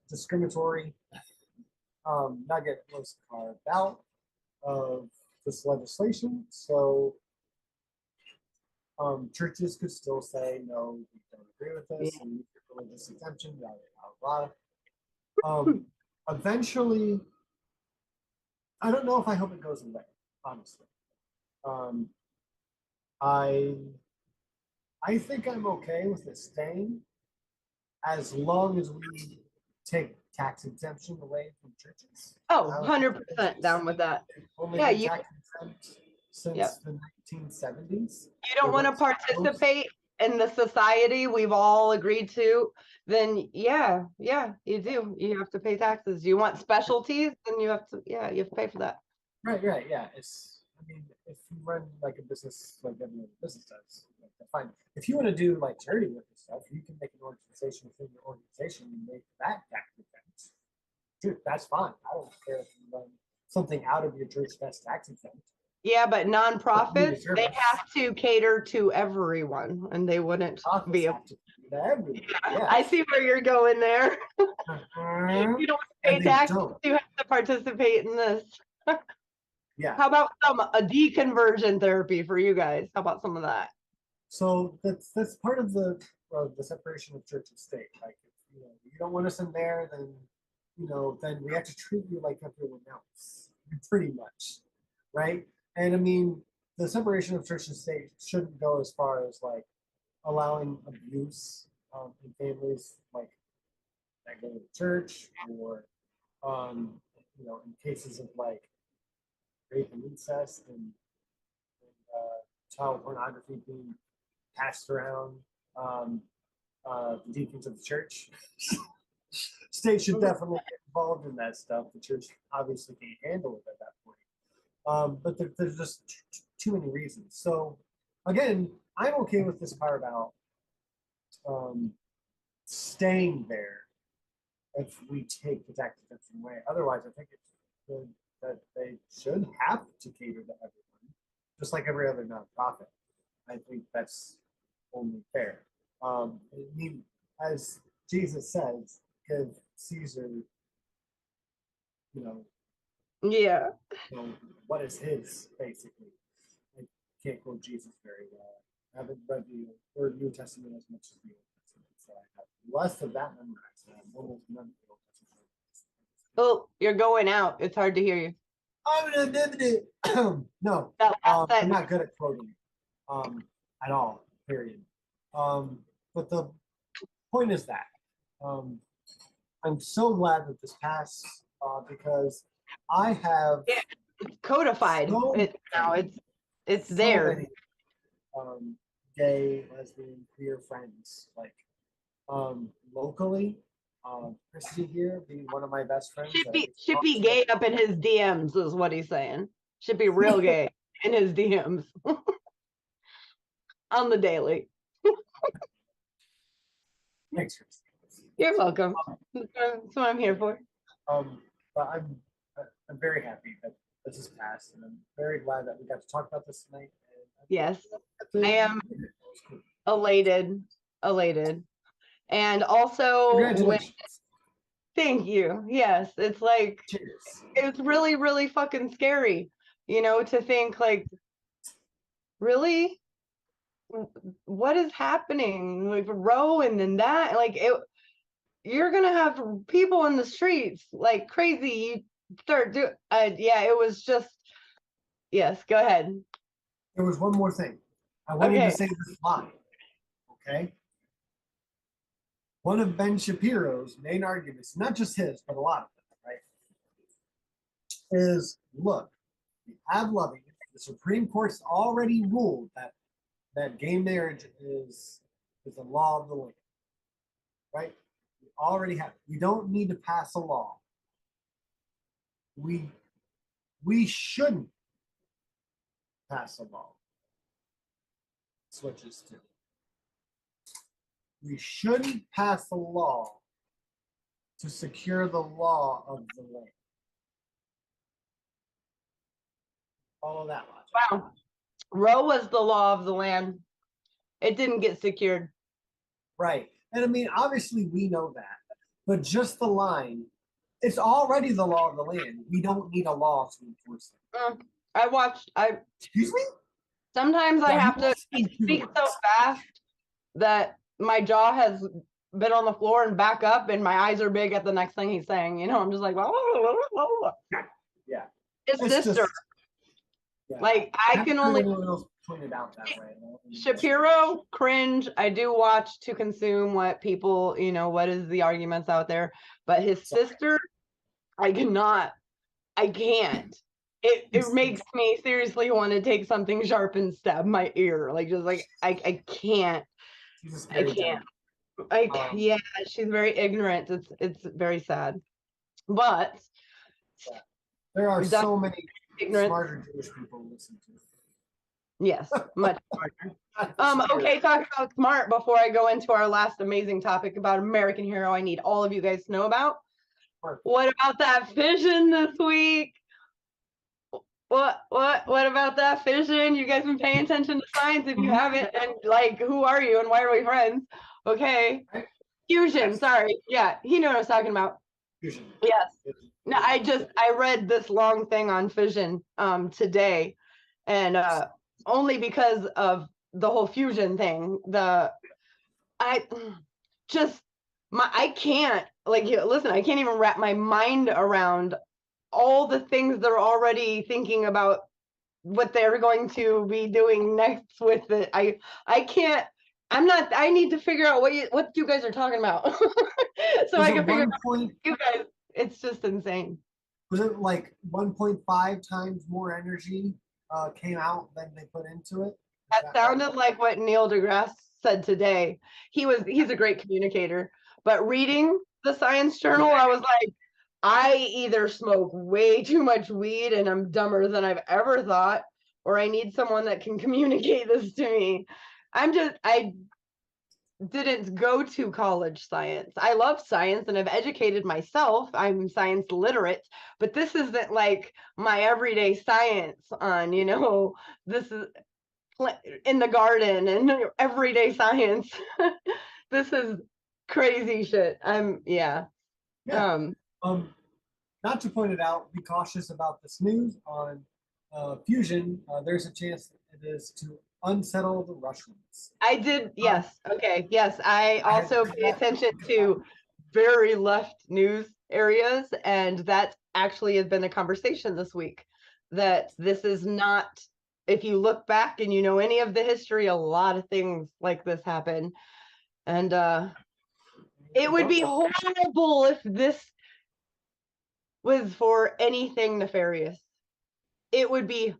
discriminatory nugget was carved out of this legislation. So churches could still say, no, we don't agree with this, and religious exemption, yada, yada, yada. Eventually, I don't know if I hope it goes away, honestly. I think I'm okay with it staying as long as we take tax exemption away from churches. Oh, 100% down with that. Only Yeah, been you- tax exempt since the 1970s. You don't want to participate in the society we've all agreed to, then yeah, you do. You have to pay taxes. You want specialties, then you have to pay for that. Right, yeah. I mean, if you run like a business, like every other business does, like, fine. If you want to do like charity work and stuff, you can make an organization within your organization and make that tax exempt. Dude, that's fine. I don't care if you run something out of your church that's tax exempt. Yeah, but nonprofits, service. they have to cater to everyone, and they wouldn't be able to do everyone. Yeah. I see where you're going there. You don't pay And they taxes, don't. you have to participate in this. Yeah. How about a deconversion therapy for you guys? How about some of that? So that's part of the separation of church and state. Like, if you don't want us in there, then then we have to treat you like everyone else, pretty much, right? And I mean, the separation of church and state shouldn't go as far as like allowing abuse in families like that go to church, or in cases of like rape and incest and child pornography being passed around the deacons of the church. State should definitely get involved in that stuff. The church obviously can't handle it at that point. But there's just too many reasons. So again, I'm okay with this part about staying there if we take the tax exemption away. Otherwise, I think it's good that they should have to cater to everyone, just like every other nonprofit. I think that's only fair. I mean, as Jesus says, give Caesar, Yeah. What is his, basically. I can't quote Jesus very well. I haven't read the New Testament as much as the Old Testament, so I have less of that memorized. I have almost none of the Old Testament. Oh, you're going out. It's hard to hear you. No, I'm not good at quoting at all, period. But the point is that I'm so glad that this passed because I have It's codified. Now it's so there. many, gay, lesbian, queer friends, like locally. Christy here being one of my best friends. Should be gay up in his DMs is what he's saying. Should be real gay in his DMs on the daily. Thanks, Christy. You're welcome. That's what I'm here for. But I'm very happy that this has passed, and I'm very glad that we got to talk about this tonight. Yes, I am elated, and also Congratulations. thank you. Yes, it's like Cheers. it's really, really fucking scary, to think like, really, what is happening? Like Roe and then that, like you're gonna have people in the streets like crazy. You start do it was just yes. Go ahead. There was one more thing. I wanted to say this line. Okay. One of Ben Shapiro's main arguments, not just his, but a lot of them, right, is look, the ad-loving, the Supreme Court's already ruled that gay marriage is a law of the land, right? We already have. We don't need to pass a law. We shouldn't pass a law. Switches to. We shouldn't pass a law to secure the law of the land. Follow that logic. Wow. Roe was the law of the land. It didn't get secured. Right. And I mean, obviously we know that, but just the line, it's already the law of the land. We don't need a law to enforce it. Excuse me? Sometimes I Yeah, have you to speak speak too so much. fast that my jaw has been on the floor and back up and my eyes are big at the next thing he's saying. You know, I'm just like, Yeah. his It's sister. just- yeah. Like I can only Anyone else pointed out that way. Shapiro cringe. I do watch to consume what people, you know, what is the arguments out there. But his sister, I can't. It makes me seriously want to take something sharp and stab my ear. Like just like I can't. I can't. Yeah, she's very ignorant. It's very sad. But there are That's so many ignorant. smarter Jewish people who listen to it. Yes, much smarter. Okay, talk about smart before I go into our last amazing topic about American Hero. I need all of you guys to know about. What about that fission this week? What about that fission? You guys been paying attention to science if you haven't, and like, who are you and why are we friends? Okay. Fusion, sorry. Yeah, he knew what I was talking about. Fusion. Yes. No, I read this long thing on fission today, and only because of the whole fusion thing. I can't listen, I can't even wrap my mind around all the things they're already thinking about what they're going to be doing next with it. I can't. I need to figure out what you guys are talking about. So I can figure out you guys. It's just insane. Was it like 1.5 times more energy came out than they put into it? That sounded like what Neil deGrasse said today. He's a great communicator, but reading the science journal, I was like, I either smoke way too much weed and I'm dumber than I've ever thought, or I need someone that can communicate this to me. I didn't go to college science. I love science and I've educated myself. I'm science literate, but this isn't like my everyday science on, this is in the garden and everyday science. This is crazy shit. Not to point it out, be cautious about this news on fusion. There's a chance it is to unsettle the Russians. I did, yes. Okay, yes. I also pay attention to very left news areas, and that actually has been a conversation this week, that this is not, if you look back and you know any of the history, a lot of things like this happen. And it would be horrible if this was for anything nefarious. It would be,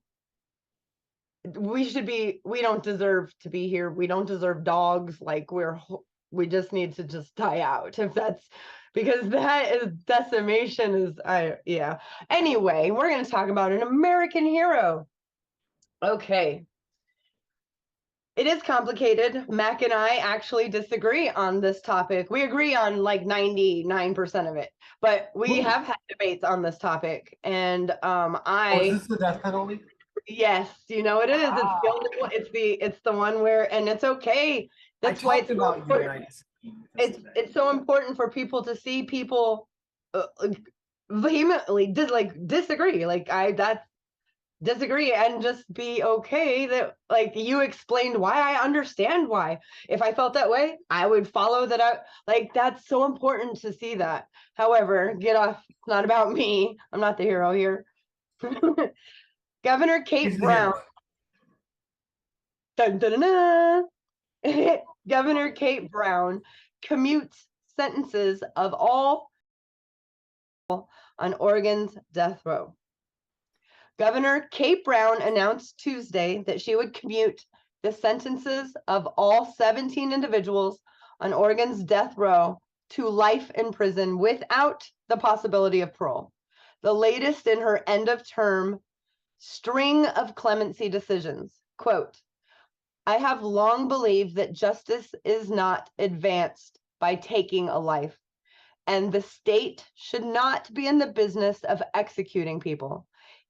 we don't deserve to be here. We don't deserve dogs. Like we just need to just die out, if that's, because that is decimation yeah. Anyway, we're going to talk about an American hero. Okay. It is complicated. Mac and I actually disagree on this topic. We agree on like 99% of it, but we have had debates on this topic. And is this the death penalty? Yes, it is. It's the only one. It's the one where, and it's okay. That's why it's so important. It's so important for people to see people vehemently disagree. Disagree and just be okay that you explained why. I understand why. If I felt that way, I would follow that out. That's so important to see that. However, get off. It's not about me. I'm not the hero here. Governor Kate Brown. Dun, dun, dun, dun. Governor Kate Brown commutes sentences of all on Oregon's death row. Governor Kate Brown announced Tuesday that she would commute the sentences of all 17 individuals on Oregon's death row to life in prison without the possibility of parole, the latest in her end of term string of clemency decisions. Quote, I have long believed that justice is not advanced by taking a life, and the state should not be in the business of executing people,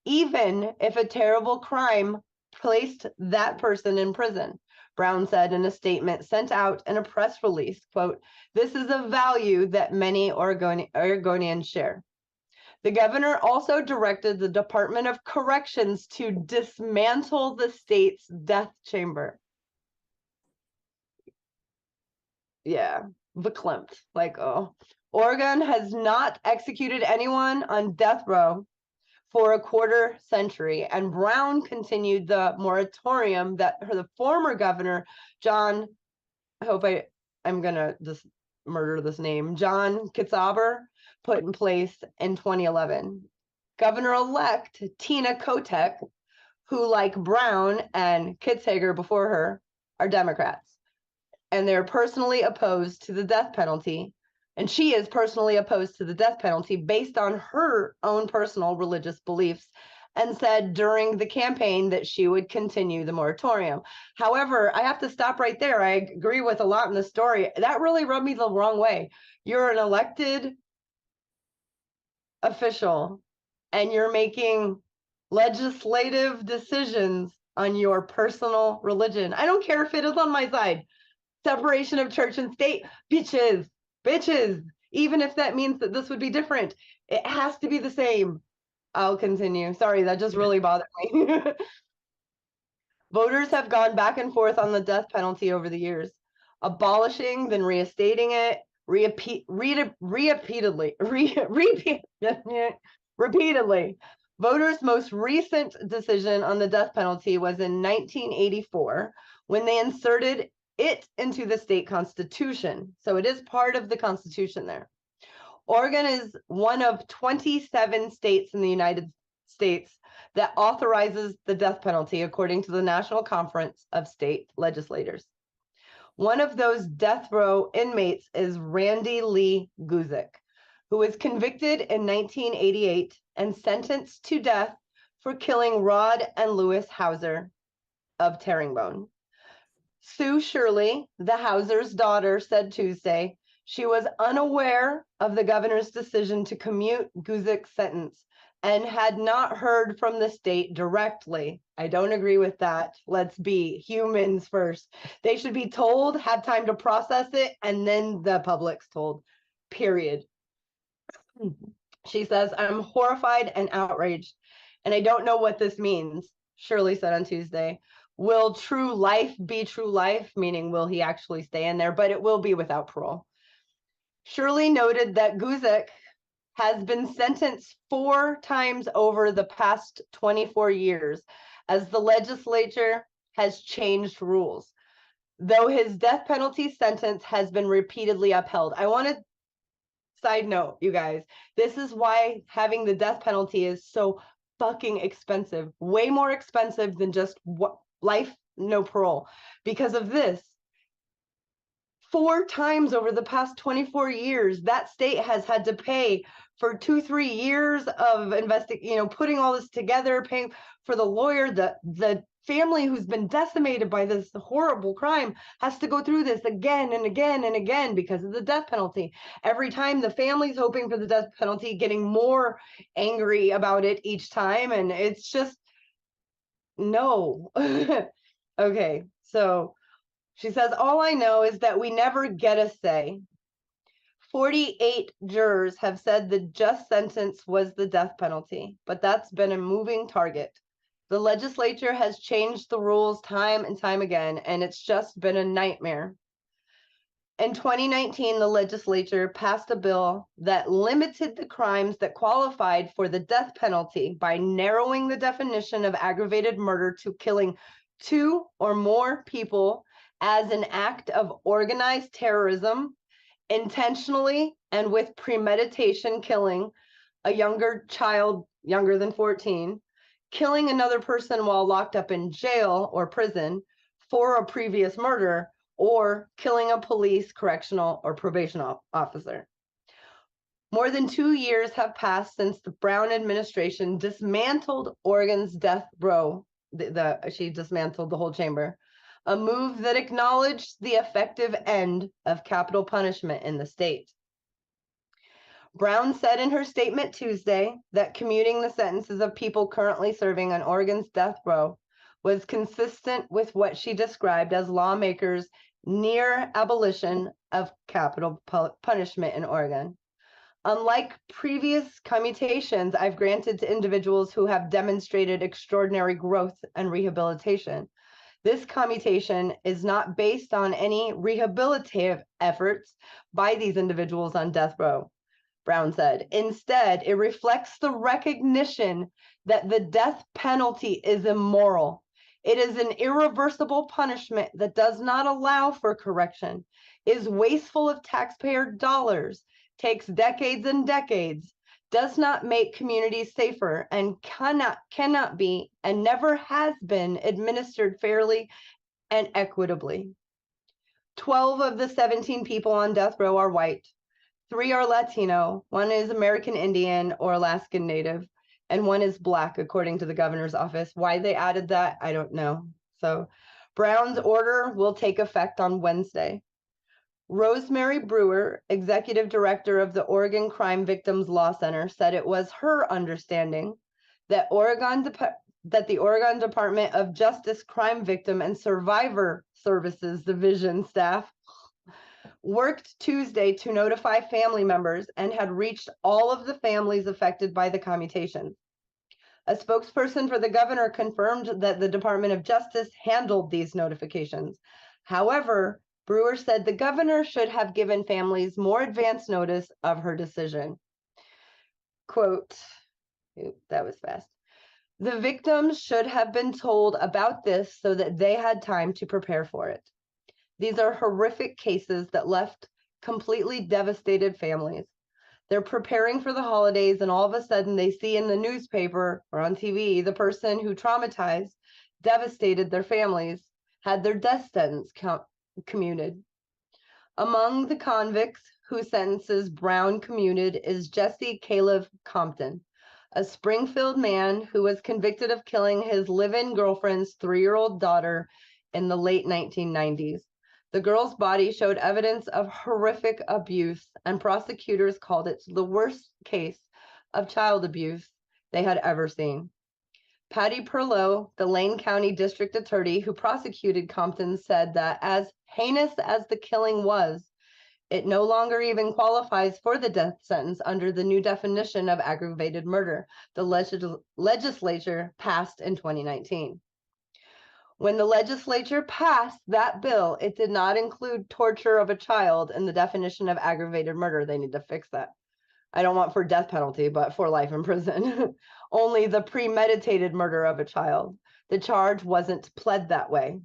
even if a terrible crime placed that person in prison, Brown said in a statement sent out in a press release. Quote, this is a value that many Oregonians share. The governor also directed the Department of Corrections to dismantle the state's death chamber. Yeah, verklempt. Like, oh. Oregon has not executed anyone on death row for a quarter century, and Brown continued the moratorium that the former governor, John, I hope I'm gonna just murder this name, John Kitzhaber, put in place in 2011. Governor-elect Tina Kotek, who like Brown and Kitzhaber before her, are Democrats, and they're personally opposed to the death penalty. And she is personally opposed to the death penalty based on her own personal religious beliefs, and said during the campaign that she would continue the moratorium. However, I have to stop right there. I agree with a lot in the story. That really rubbed me the wrong way. You're an elected official and you're making legislative decisions on your personal religion. I don't care if it is on my side. Separation of church and state, bitches. Even if that means that this would be different, it has to be the same. I'll continue. Sorry, that just really bothered me. Voters have gone back and forth on the death penalty over the years, abolishing, then reinstating it, repeatedly. Voters' most recent decision on the death penalty was in 1984, when they inserted it into the state constitution. So it is part of the constitution there. Oregon is one of 27 states in the United States that authorizes the death penalty, according to the National Conference of State Legislators. One of those death row inmates is Randy Lee Guzik, who was convicted in 1988 and sentenced to death for killing Rod and Lewis Hauser of Terringbone. Sue Shirley, the Hauser's daughter, said Tuesday she was unaware of the governor's decision to commute Guzik's sentence and had not heard from the state directly. I don't agree with that. Let's be humans first. They should be told, have time to process it, and then the public's told, period. She says, I'm horrified and outraged, and I don't know what this means, Shirley said on Tuesday. Will true life be true life? Meaning, will he actually stay in there? But it will be without parole. Shirley noted that Guzik has been sentenced 4 times over the past 24 years as the legislature has changed rules, though his death penalty sentence has been repeatedly upheld. I want to side note, you guys, this is why having the death penalty is so fucking expensive, way more expensive than just life, no parole. Because of this, 4 times over the past 24 years, that state has had to pay for 2-3 years of putting all this together, paying for the lawyer. The family who's been decimated by this horrible crime has to go through this again and again and again because of the death penalty. Every time the family's hoping for the death penalty, getting more angry about it each time. And it's just, no. Okay, so she says, all I know is that we never get a say. 48 jurors have said the just sentence was the death penalty, but that's been a moving target. The legislature has changed the rules time and time again, and it's just been a nightmare. In 2019, the legislature passed a bill that limited the crimes that qualified for the death penalty by narrowing the definition of aggravated murder to killing 2 or more people as an act of organized terrorism, intentionally and with premeditation killing a younger child younger than 14, killing another person while locked up in jail or prison for a previous murder, or killing a police, correctional, or probation officer. More than 2 years have passed since the Brown administration dismantled Oregon's death row. She dismantled the whole chamber, a move that acknowledged the effective end of capital punishment in the state. Brown said in her statement Tuesday that commuting the sentences of people currently serving on Oregon's death row was consistent with what she described as lawmakers' near abolition of capital punishment in Oregon. Unlike previous commutations I've granted to individuals who have demonstrated extraordinary growth and rehabilitation, this commutation is not based on any rehabilitative efforts by these individuals on death row, Brown said. Instead, it reflects the recognition that the death penalty is immoral. It is an irreversible punishment that does not allow for correction, is wasteful of taxpayer dollars, takes decades and decades, does not make communities safer, and cannot be and never has been administered fairly and equitably. 12 of the 17 people on death row are white. 3 are Latino, 1 is American Indian or Alaskan Native, and 1 is Black, according to the governor's office. Why they added that, I don't know. So Brown's order will take effect on Wednesday. Rosemary Brewer, executive director of the Oregon Crime Victims Law Center, said it was her understanding that the Oregon Department of Justice Crime Victim and Survivor Services Division staff worked Tuesday to notify family members and had reached all of the families affected by the commutations. A spokesperson for the governor confirmed that the Department of Justice handled these notifications. However, Brewer said the governor should have given families more advance notice of her decision. Quote, that was fast. The victims should have been told about this so that they had time to prepare for it. These are horrific cases that left completely devastated families. They're preparing for the holidays, and all of a sudden they see in the newspaper or on TV the person who traumatized, devastated their families, had their death sentence commuted. Among the convicts whose sentences Brown commuted is Jesse Caleb Compton, a Springfield man who was convicted of killing his live-in girlfriend's 3-year-old daughter in the late 1990s. The girl's body showed evidence of horrific abuse, and prosecutors called it the worst case of child abuse they had ever seen. Patty Perlow, the Lane County District Attorney who prosecuted Compton, said that as heinous as the killing was, it no longer even qualifies for the death sentence under the new definition of aggravated murder the legislature passed in 2019. When the legislature passed that bill, it did not include torture of a child in the definition of aggravated murder. They need to fix that. I don't want for death penalty, but for life in prison. Only the premeditated murder of a child. The charge wasn't pled that way.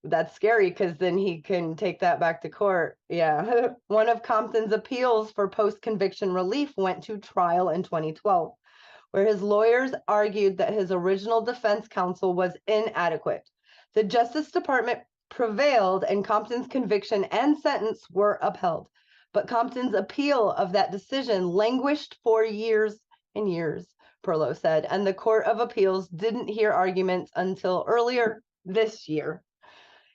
That's scary because then he can take that back to court. Yeah. One of Compton's appeals for post-conviction relief went to trial in 2012. Where his lawyers argued that his original defense counsel was inadequate. The Justice Department prevailed and Compton's conviction and sentence were upheld. But Compton's appeal of that decision languished for years and years, Perlow said, and the Court of Appeals didn't hear arguments until earlier this year.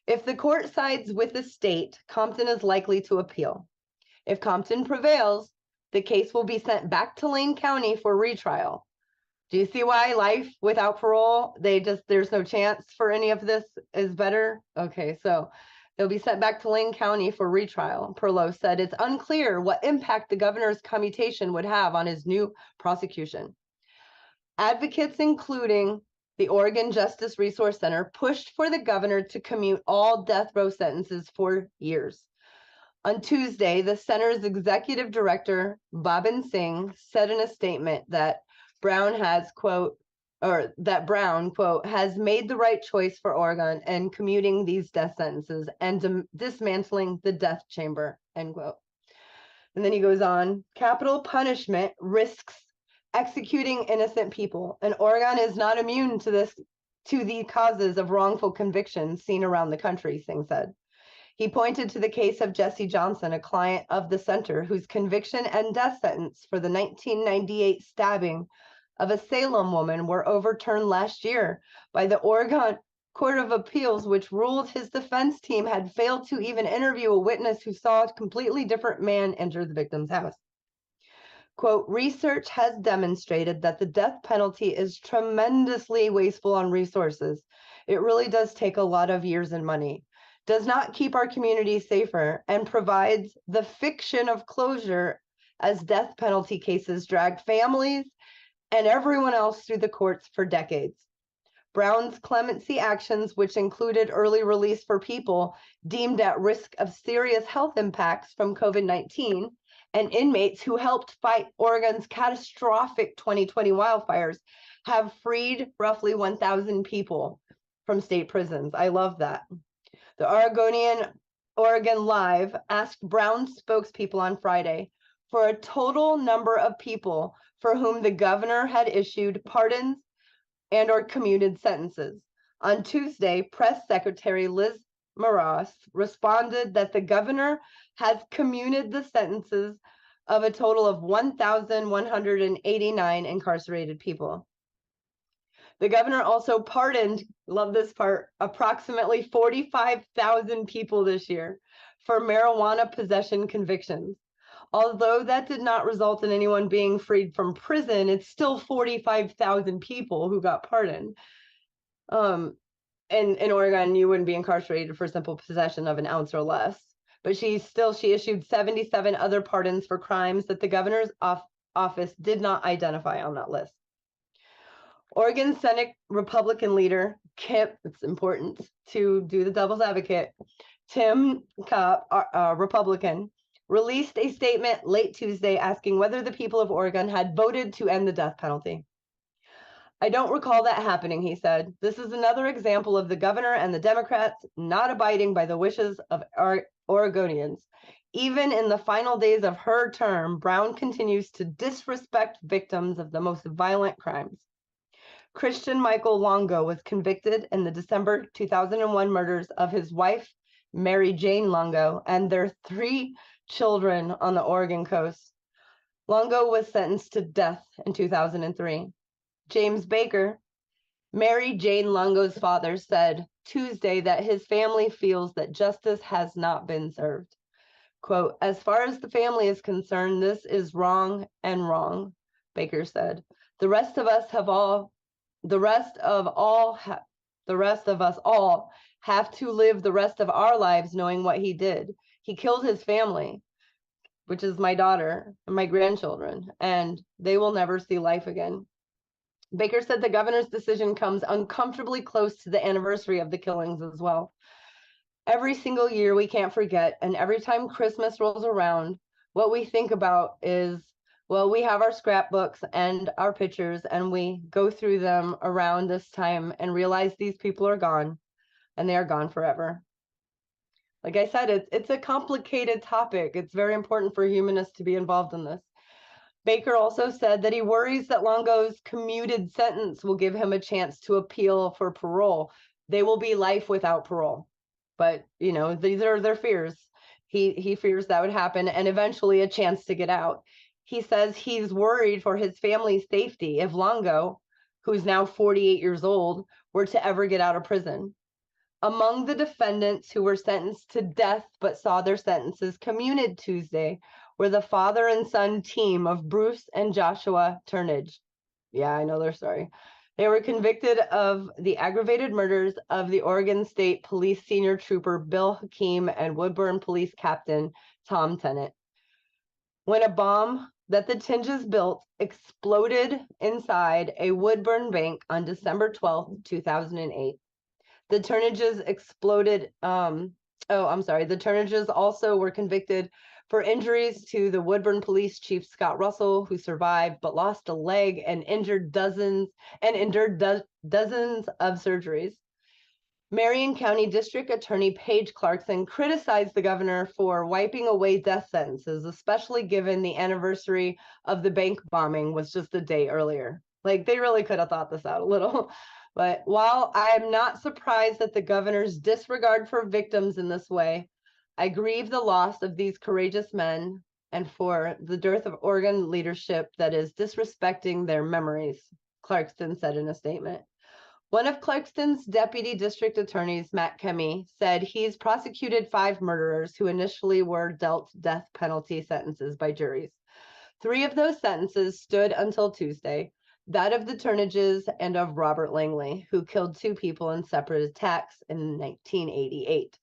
If the court sides with the state, Compton is likely to appeal. If Compton prevails, the case will be sent back to Lane County for retrial. Do you see why life without parole, there's no chance for any of this is better? Okay, so they'll be sent back to Lane County for retrial. Perlow said it's unclear what impact the governor's commutation would have on his new prosecution. Advocates, including the Oregon Justice Resource Center, pushed for the governor to commute all death row sentences for years. On Tuesday, the center's executive director, Babin Singh, said in a statement that Brown has, quote, or that Brown, quote, has made the right choice for Oregon and commuting these death sentences and dismantling the death chamber, end quote. And then he goes on, capital punishment risks executing innocent people, and Oregon is not immune to the causes of wrongful convictions seen around the country, Singh said. He pointed to the case of Jesse Johnson, a client of the center, whose conviction and death sentence for the 1998 stabbing of a Salem woman were overturned last year by the Oregon Court of Appeals, which ruled his defense team had failed to even interview a witness who saw a completely different man enter the victim's house. Quote, research has demonstrated that the death penalty is tremendously wasteful on resources. It really does take a lot of years and money, does not keep our communities safer, and provides the fiction of closure as death penalty cases drag families and everyone else through the courts for decades. Brown's clemency actions, which included early release for people deemed at risk of serious health impacts from COVID-19, and inmates who helped fight Oregon's catastrophic 2020 wildfires, have freed roughly 1,000 people from state prisons. I love that. The Oregon Live asked Brown's spokespeople on Friday for a total number of people for whom the governor had issued pardons and or commuted sentences. On Tuesday, Press Secretary Liz Moroz responded that the governor has commuted the sentences of a total of 1,189 incarcerated people. The governor also pardoned, love this part, approximately 45,000 people this year for marijuana possession convictions. Although that did not result in anyone being freed from prison, it's still 45,000 people who got pardoned. In Oregon, you wouldn't be incarcerated for simple possession of an ounce or less. But she issued 77 other pardons for crimes that the governor's office did not identify on that list. Oregon Senate Republican leader, it's important to do the devil's advocate, Tim Cobb, Republican, released a statement late Tuesday asking whether the people of Oregon had voted to end the death penalty. I don't recall that happening, he said. This is another example of the governor and the Democrats not abiding by the wishes of Oregonians. Even in the final days of her term, Brown continues to disrespect victims of the most violent crimes. Christian Michael Longo was convicted in the December 2001 murders of his wife, Mary Jane Longo, and their 3 children on the Oregon coast. Longo was sentenced to death in 2003. James Baker, Mary Jane Longo's father, said Tuesday that his family feels that justice has not been served. Quote, as far as the family is concerned, this is wrong and wrong, Baker said. The rest of us all have to live the rest of our lives knowing what he did. He killed his family, which is my daughter and my grandchildren, and they will never see life again. Baker said the governor's decision comes uncomfortably close to the anniversary of the killings as well. Every single year we can't forget, and every time Christmas rolls around, what we think about is, well, we have our scrapbooks and our pictures, and we go through them around this time and realize these people are gone, and they are gone forever. Like I said, it's a complicated topic. It's very important for humanists to be involved in this. Baker also said that he worries that Longo's commuted sentence will give him a chance to appeal for parole. They will be life without parole. But, you know, these are their fears. He fears that would happen, and eventually a chance to get out. He says he's worried for his family's safety if Longo, who's now 48 years old, were to ever get out of prison. Among the defendants who were sentenced to death but saw their sentences commuted Tuesday were the father and son team of Bruce and Joshua Turnage. Yeah, I know their story. They were convicted of the aggravated murders of the Oregon State Police Senior Trooper Bill Hakeem and Woodburn Police Captain Tom Tennant. When a bomb that the Tinges built exploded inside a Woodburn bank on December 12th, 2008. The Turnages the Turnages also were convicted for injuries to the Woodburn Police Chief Scott Russell, who survived but lost a leg and endured dozens of surgeries. Marion County District Attorney Paige Clarkson criticized the governor for wiping away death sentences, especially given the anniversary of the bank bombing was just a day earlier. Like, they really could have thought this out a little. But while I am not surprised at the governor's disregard for victims in this way, I grieve the loss of these courageous men and for the dearth of Oregon leadership that is disrespecting their memories, Clarkson said in a statement. One of Clarkston's deputy district attorneys, Matt Kemme, said he's prosecuted 5 murderers who initially were dealt death penalty sentences by juries. 3 of those sentences stood until Tuesday, that of the Turnages and of Robert Langley, who killed 2 people in separate attacks in 1988.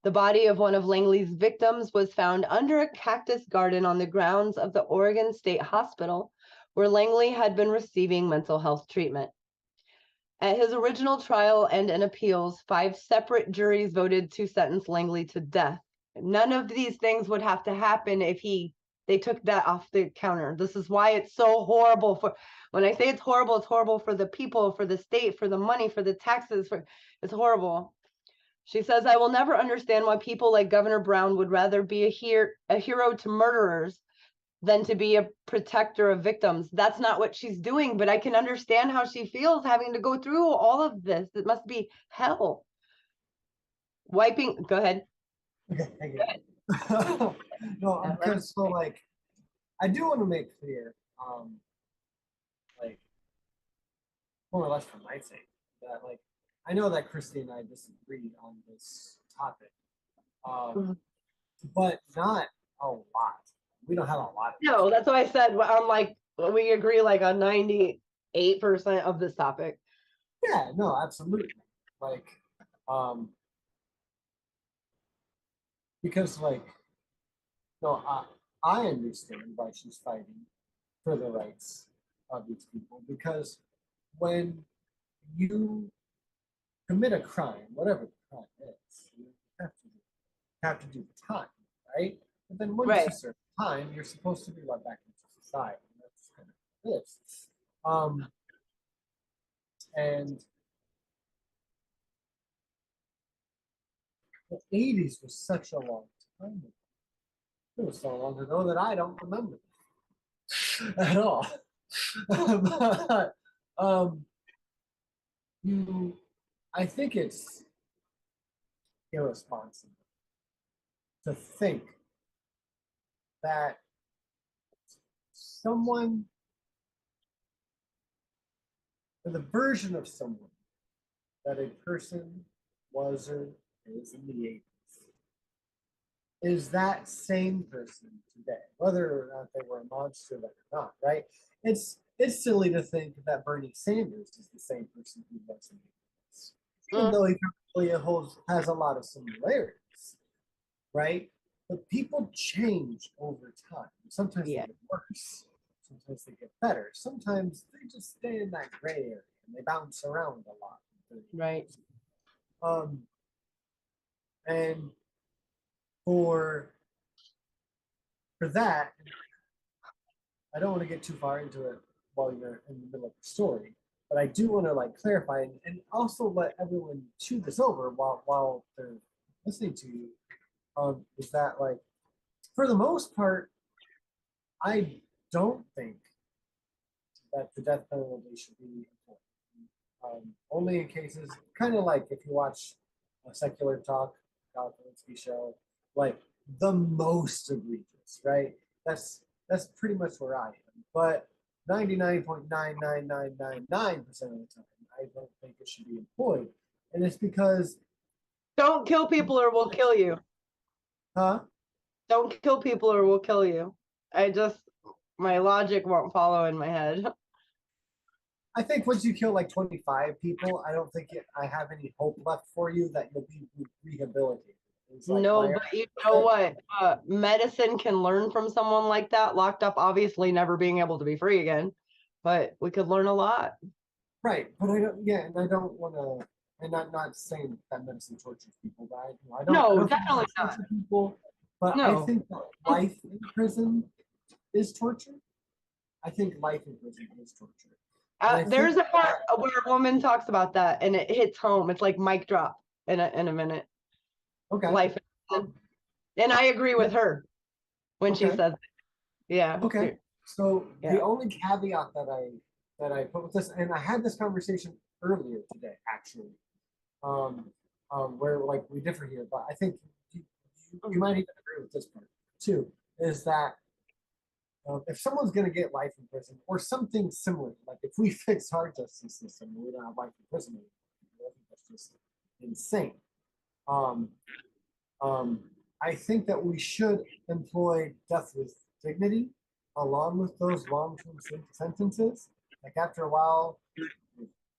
The body of one of Langley's victims was found under a cactus garden on the grounds of the Oregon State Hospital, where Langley had been receiving mental health treatment. At his original trial and in appeals, 5 separate juries voted to sentence Langley to death. None of these things would have to happen if they took that off the counter. This is why it's so horrible when I say it's horrible for the people, for the state, for the money, for the taxes, it's horrible. She says, I will never understand why people like Governor Brown would rather be a hero to murderers than to be a protector of victims. That's not what she's doing, but I can understand how she feels having to go through all of this. It must be hell. Go ahead. Okay, thank you. No, because so like, I do want to make clear, like, more or less for my sake, that like, I know that Christy and I disagreed on this topic, but not a lot. We don't have a lot. No, that's what I said. I'm like, we agree like on 98% of this topic. Yeah, no, absolutely. Like, because like, no, I understand why she's fighting for the rights of these people, because when you commit a crime, whatever the crime is, you have to do the time, right? But then once you serve time, you're supposed to be let back into society. And that's kind of this. And the 80s was such a long time ago. It was so long ago that I don't remember at all. But I think it's irresponsible to think that someone, or the version of someone that a person was or is in the 80s, is that same person today, whether or not they were a monster or not, right? It's silly to think that Bernie Sanders is the same person he was in the 80s, even though he probably has a lot of similarities, right? But people change over time. Sometimes they get worse. Sometimes they get better. Sometimes they just stay in that gray area and they bounce around a lot. Right. And for that, I don't want to get too far into it while you're in the middle of the story, but I do want to like clarify and also let everyone chew this over while they're listening to you. Is that like, for the most part, I don't think that the death penalty should be important. Only in cases, kind of like if you watch a secular talk, Kalinske show, like the most egregious, right? That's pretty much where I am. But 99.99999% of the time, I don't think it should be employed, and it's because don't kill people or we'll kill you. Huh? Don't kill people or we'll kill you. My logic won't follow in my head. I think once you kill like 25 people, I don't think I have any hope left for you that you'll be rehabilitated. Like no, but you know what? Medicine can learn from someone like that, locked up, obviously never being able to be free again. But we could learn a lot. Right, but I don't. Yeah, and I don't want to. And I'm not saying that medicine tortures people, but I don't. No, I don't definitely not. People, But I No. think that life in prison is torture. I think life in prison is torture. And I There's think a part where a woman talks about that and it hits home. It's like mic drop in a minute. okay. Life. And I agree with her when she Okay. says, it. Yeah. Okay. So Yeah. the only caveat that I put with this, and I had this conversation earlier today, actually, where like we differ here, but I think you might even agree with this part too, is that if someone's going to get life in prison or something similar, like if we fix our justice system and we don't have life in prison anymore, I think that's just insane. I think that we should employ death with dignity along with those long-term sentences. Like after a while,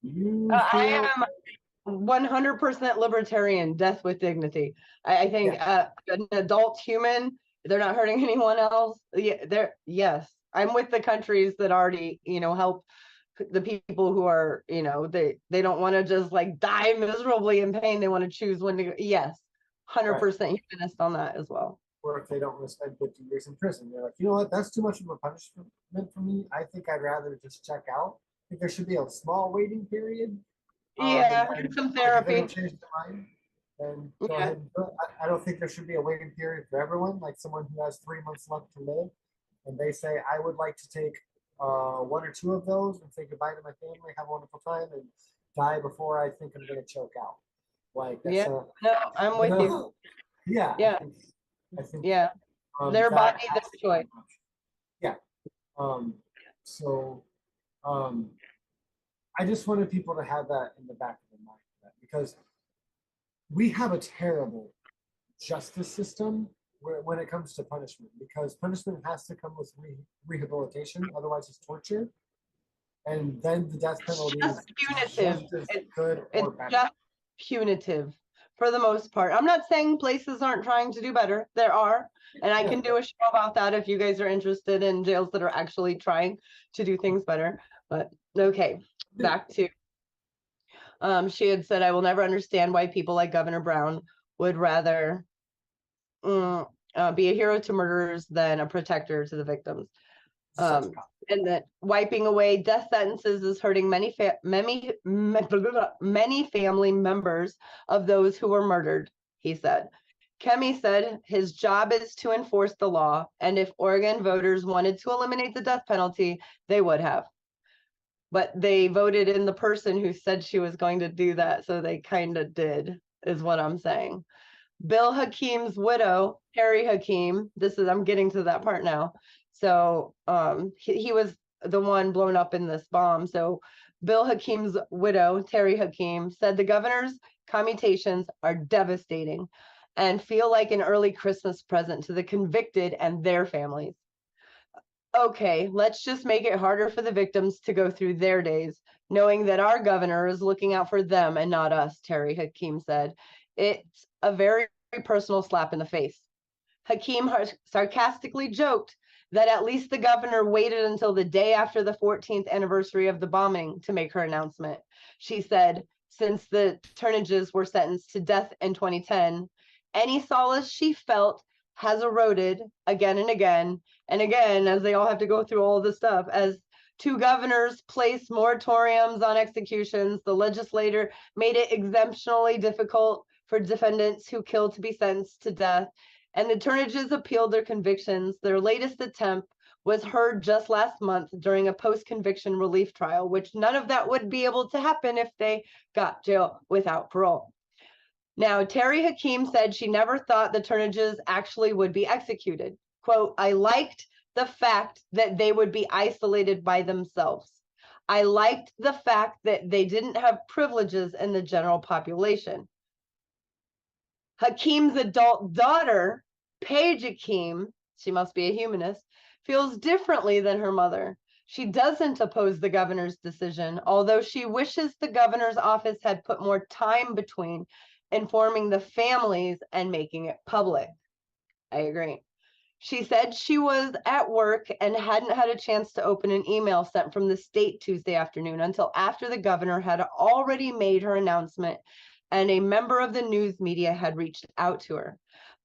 you I feel am 100% libertarian, death with dignity. I think an adult human, they're not hurting anyone else. Yeah, yes, I'm with the countries that already, help the people who are, they don't want to just like die miserably in pain. They want to choose when to go. Yes, 100% humanist on that as well. or if they don't want to spend 50 years in prison, they're like, you know what, that's too much of a punishment for me. I think I'd rather just check out. I think there should be a small waiting period. Yeah, And some if they don't therapy. change their mind, then go Yeah. ahead and do it. I don't think there should be a waiting period for everyone, like someone who has 3 months left to live, and they say, I would like to take 1 or 2 of those and say goodbye to my family, have a wonderful time, and die before I think I'm going to choke out. Like, that's Yeah, no, I'm with you. Yeah. Yeah. I think Yeah, their that body, has their to be choice. an option. Yeah. So I just wanted people to have that in the back of their mind, because we have a terrible justice system when it comes to punishment, because punishment has to come with rehabilitation, otherwise it's torture. And then the death penalty is Just punitive. just as good or It's better. just punitive for the most part. I'm not saying places aren't trying to do better. There are. And I can do a show about that if you guys are interested in jails that are actually trying to do things better. But okay, back to she had said, I will never understand why people like Governor Brown would rather be a hero to murderers than a protector to the victims. And that wiping away death sentences is hurting many family members of those who were murdered, he said. Kemi said his job is to enforce the law, and if Oregon voters wanted to eliminate the death penalty, they would have. But they voted in the person who said she was going to do that, so they kind of did, is what I'm saying. Bill Hakim's widow, Terry Hakim, I'm getting to that part now. So he was the one blown up in this bomb. So Bill Hakim's widow, Terry Hakim, said the governor's commutations are devastating and feel like an early Christmas present to the convicted and their families. Okay, let's just make it harder for the victims to go through their days, knowing that our governor is looking out for them and not us, Terry Hakim said. It's a very personal slap in the face. Hakim sarcastically joked that at least the governor waited until the day after the 14th anniversary of the bombing to make her announcement. She said, since the Turnages were sentenced to death in 2010, any solace she felt has eroded again and again, as they all have to go through all this stuff. As 2 governors placed moratoriums on executions, the legislature made it exemptionally difficult for defendants who killed to be sentenced to death, and the Turnages appealed their convictions. Their latest attempt was heard just last month during a post-conviction relief trial, which none of that would be able to happen if they got jail without parole. Now, Terry Hakim said she never thought the Turnages actually would be executed. Quote, I liked the fact that they would be isolated by themselves. I liked the fact that they didn't have privileges in the general population. Hakim's adult daughter, Paige Hakim, she must be a humanist, feels differently than her mother. She doesn't oppose the governor's decision, although she wishes the governor's office had put more time between informing the families and making it public. I agree. She said she was at work and hadn't had a chance to open an email sent from the state Tuesday afternoon until after the governor had already made her announcement and a member of the news media had reached out to her.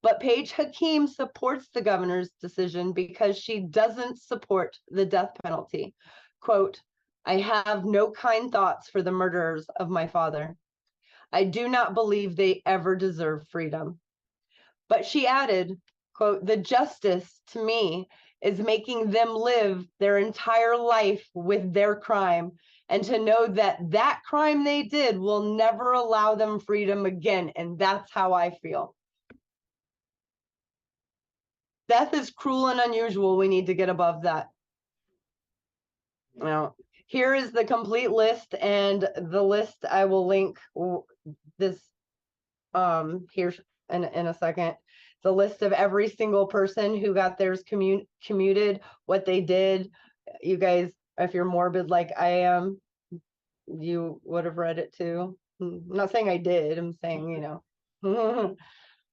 But Paige Hakeem supports the governor's decision because she doesn't support the death penalty. Quote, I have no kind thoughts for the murderers of my father. I do not believe they ever deserve freedom. But she added, quote, the justice to me is making them live their entire life with their crime and to know that that crime they did will never allow them freedom again. And that's how I feel. Death is cruel and unusual. We need to get above that. Now, here is the complete list, and the list I will link this here in a second. The list of every single person who got theirs commuted, what they did. You guys, if you're morbid like I am, you would have read it too. I'm not saying I did. I'm saying, you know,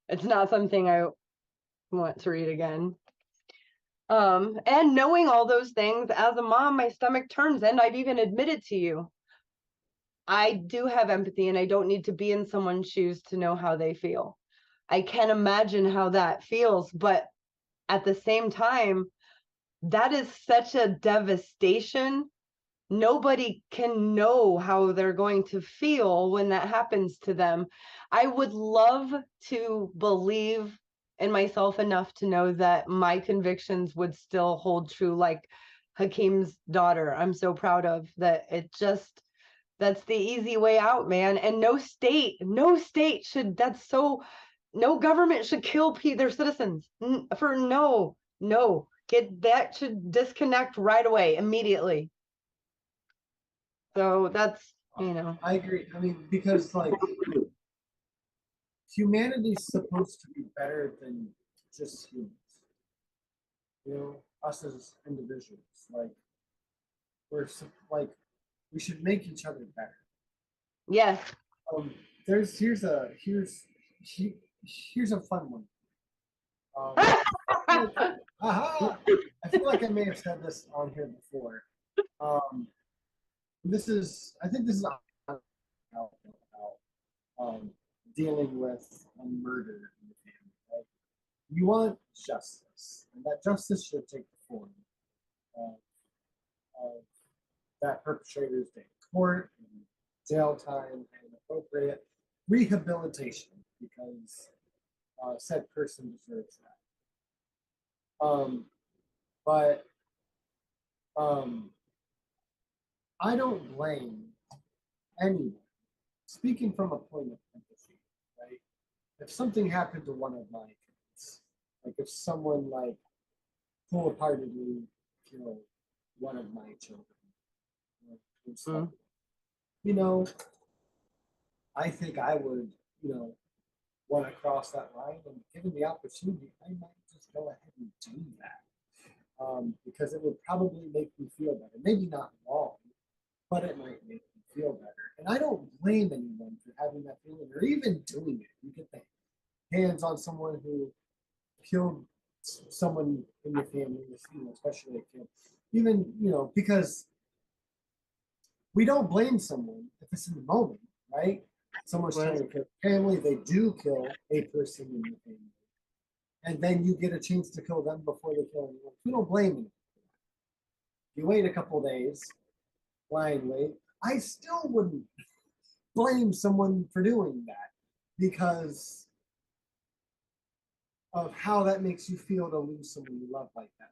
it's not something I want to read again. And knowing all those things, as a mom, my stomach turns, and I've even admitted to you, I do have empathy, and I don't need to be in someone's shoes to know how they feel. I can't imagine how that feels, but at the same time, that is such a devastation. Nobody can know how they're going to feel when that happens to them. I would love to believe in myself enough to know that my convictions would still hold true, like Hakeem's daughter. I'm so proud of that. It just, that's the easy way out, man. And no state should, no government should kill their citizens get that, should disconnect right away, immediately. So that's, you know. I agree. I mean, because like humanity's supposed to be better than just humans. You know, us as individuals, like we should make each other better. Yes. Here's a fun one. I feel like I may have said this on here before. I think this is about dealing with a murder in the family. Right? You want justice, and that justice should take the form of that perpetrator's day in court, and jail time, and appropriate rehabilitation, because said person deserves that. But I don't blame anyone. Speaking from a point of empathy, right? If something happened to one of my kids, like if someone like wholeheartedly killed one of my children, you know, I think I would, you know, want to cross that line, and given the opportunity, I might just go ahead and do that. Because it would probably make me feel better. Maybe not long, but it might make me feel better. And I don't blame anyone for having that feeling or even doing it. You get the hands on someone who killed someone in your family, you know, especially a kid. Even, you know, because we don't blame someone if it's in the moment, right? Someone's trying to kill family, they do kill a person in the family. And then you get a chance to kill them before they kill anyone. We don't blame them. You wait a couple days, blindly. I still wouldn't blame someone for doing that because of how that makes you feel to lose someone you love like that.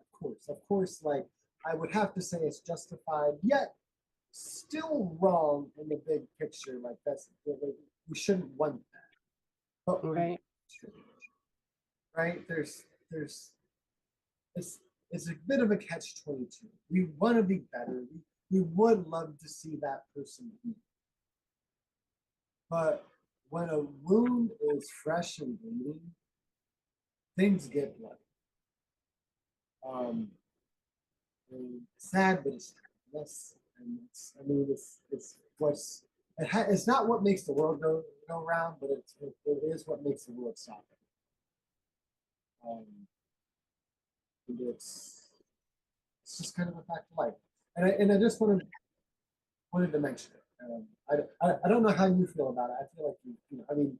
Of course, like I would have to say it's justified, yet still wrong in the big picture. Like we shouldn't want that. But right. Right? It's a bit of a catch-22. We want to be better. We would love to see that person heal. But when a wound is fresh and bleeding, things get bloody. And it's sad, but it's yes, and it's not what makes the world go round, but it is what makes the world stop. And it's just kind of a fact of life. And I just wanted to mention it. I don't know how you feel about it. I feel like you know, I mean,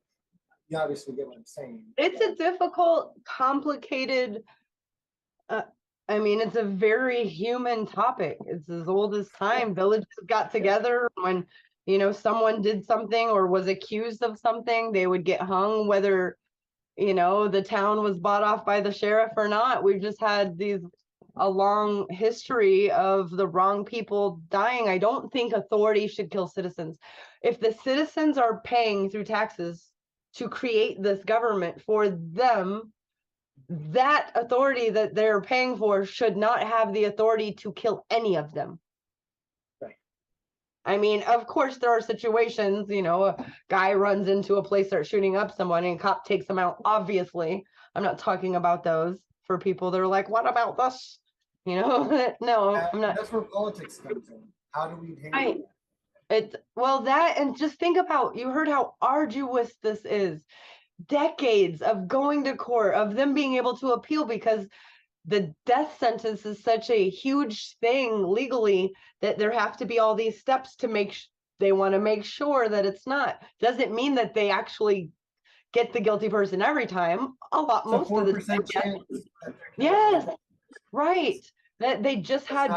you obviously get what I'm saying. It's a difficult, complicated, I mean, it's a very human topic. It's as old as time. Villages got together when, you know, someone did something or was accused of something, they would get hung, whether, you know, the town was bought off by the sheriff or not. We've just had a long history of the wrong people dying. I don't think authority should kill citizens. If the citizens are paying through taxes to create this government for them, that authority that they're paying for should not have the authority to kill any of them. Right. I mean, of course, there are situations, you know, a guy runs into a place, starts shooting up someone, and a cop takes them out. Obviously, I'm not talking about those for people that are like, what about this? You know, no, I'm not. That's where politics comes in. How do we handle Well, that, and just think about, you heard how arduous this is. Decades of going to court, of them being able to appeal, because the death sentence is such a huge thing legally that there have to be all these steps to they want to make sure that it's not. Doesn't mean that they actually get the guilty person every time. Most of the time, chance? yes, right. That they just had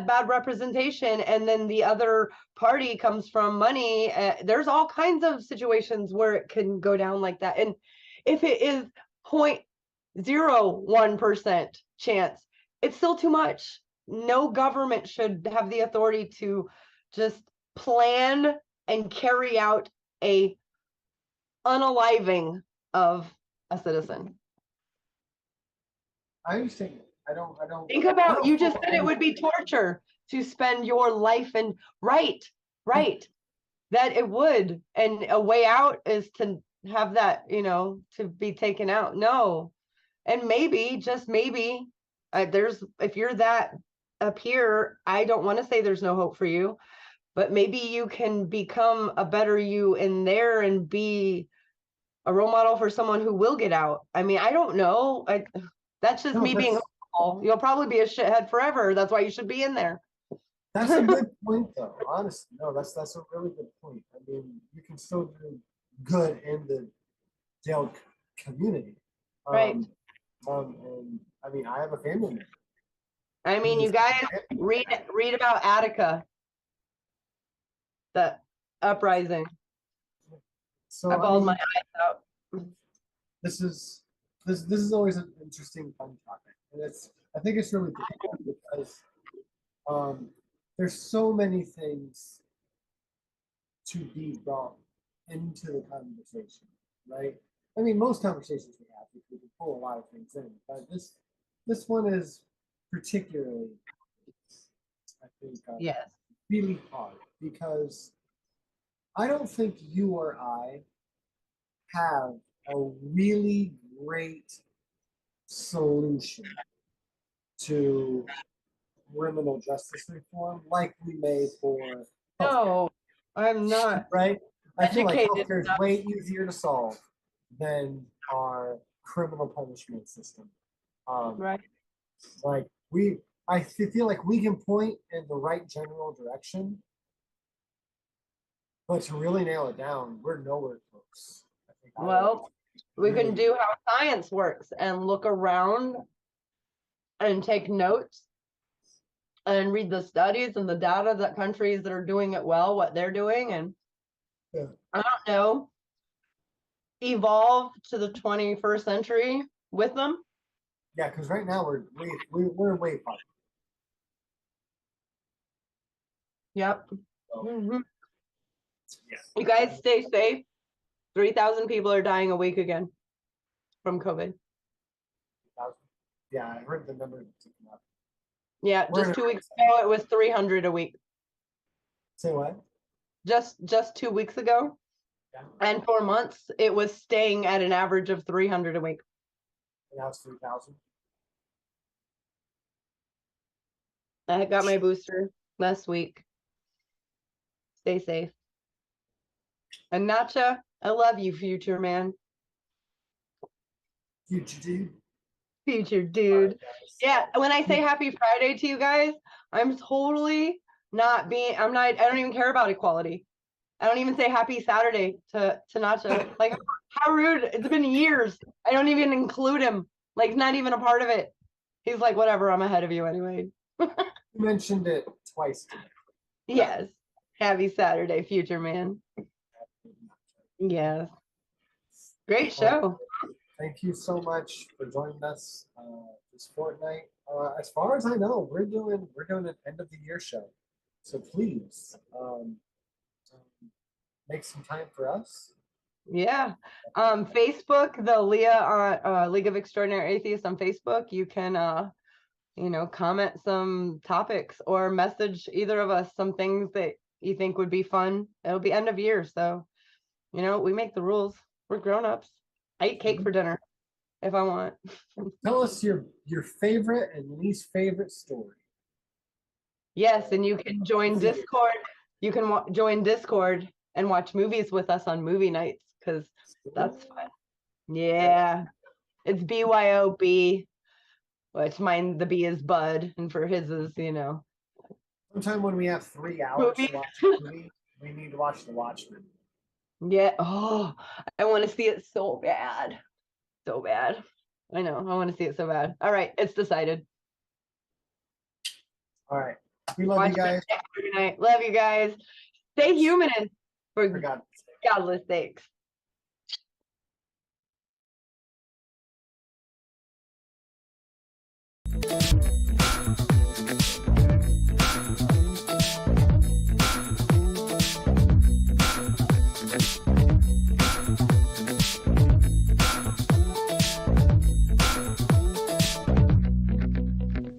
bad representation, and then the other party comes from money. There's all kinds of situations where it can go down like that. And if it is 0.01% chance, it's still too much. No government should have the authority to just plan and carry out a unaliving of a citizen. I understand. I don't Think about, you just said it would be torture to spend your life and right, that it would, and a way out is to have that, you know, to be taken out. No. And maybe, just maybe, if you're that up here, I don't want to say there's no hope for you, but maybe you can become a better you in there and be a role model for someone who will get out. I mean, I don't know. That's just me being hopeful. You'll probably be a shithead forever. That's why you should be in there. That's a good point, though. Honestly, no, that's a really good point. I mean, you can still do good in the jail community, Right. And I mean, I have a family member. I mean, you guys read about Attica, the uprising. So I bawled my eyes out. This is always an interesting, fun topic, and I think it's really difficult because there's so many things to be brought into the conversation, right? I mean, most conversations we have, we can pull a lot of things in, but this one is particularly, I think, Yes. really hard, because I don't think you or I have a really great solution to criminal justice reform like we may for healthcare. No, I'm not. Right? I feel like Educated healthcare is enough. way easier to solve than our criminal punishment system. Right. Like I feel like we can point in the right general direction, but to really nail it down, we're nowhere close. I think Well, we can do how science works and look around and take notes and read the studies and the data that countries that are doing it well, what they're doing, and Yeah. I don't know, evolve to the 21st century with them. Yeah, because right now we're way far. Yep. So, Mhm. yeah. You guys stay safe. 3,000 people are dying a week again from COVID. Yeah, I heard the number ticking up. Yeah, We're just in 2 weeks ago it was 300 a week. Say what? Just 2 weeks ago. Yeah. And for months it was staying at an average of 300 a week. And now it's 3,000. I got my booster last week. Stay safe. And Nacha, I love you, future man. Future dude. Future dude. All right, guys. Yeah, when I say happy Friday to you guys, I'm totally not I don't even care about equality. I don't even say happy Saturday to Nacho. Like, how rude. It's been years. I don't even include him. Like, not even a part of it. He's like, whatever, I'm ahead of you anyway. You mentioned it twice today. Yes. Happy Saturday, future man. Yes. Great show. Thank you so much for joining us this fortnight. As far as I know, we're doing an end of the year show. So please make some time for us. Yeah. Facebook, the LEAH League of Extraordinary Atheists on Facebook. You can comment some topics or message either of us some things that you think would be fun. It'll be end of year, so we make the rules. We're grown-ups. I eat cake for dinner if I want. Tell us your favorite and least favorite story. Yes, and you can join Discord. You can join Discord and watch movies with us on movie nights, because that's fun. Yeah. It's BYOB, which mine, the B is Bud, and for his is, Sometime when we have 3 hours to watch a movie, we need to watch The Watchmen. Yeah. Oh, I want to see it so bad. So bad. I know. I want to see it so bad. All right. It's decided. All right. We love you guys. Good night. Love you guys. Stay humanist for godless sakes.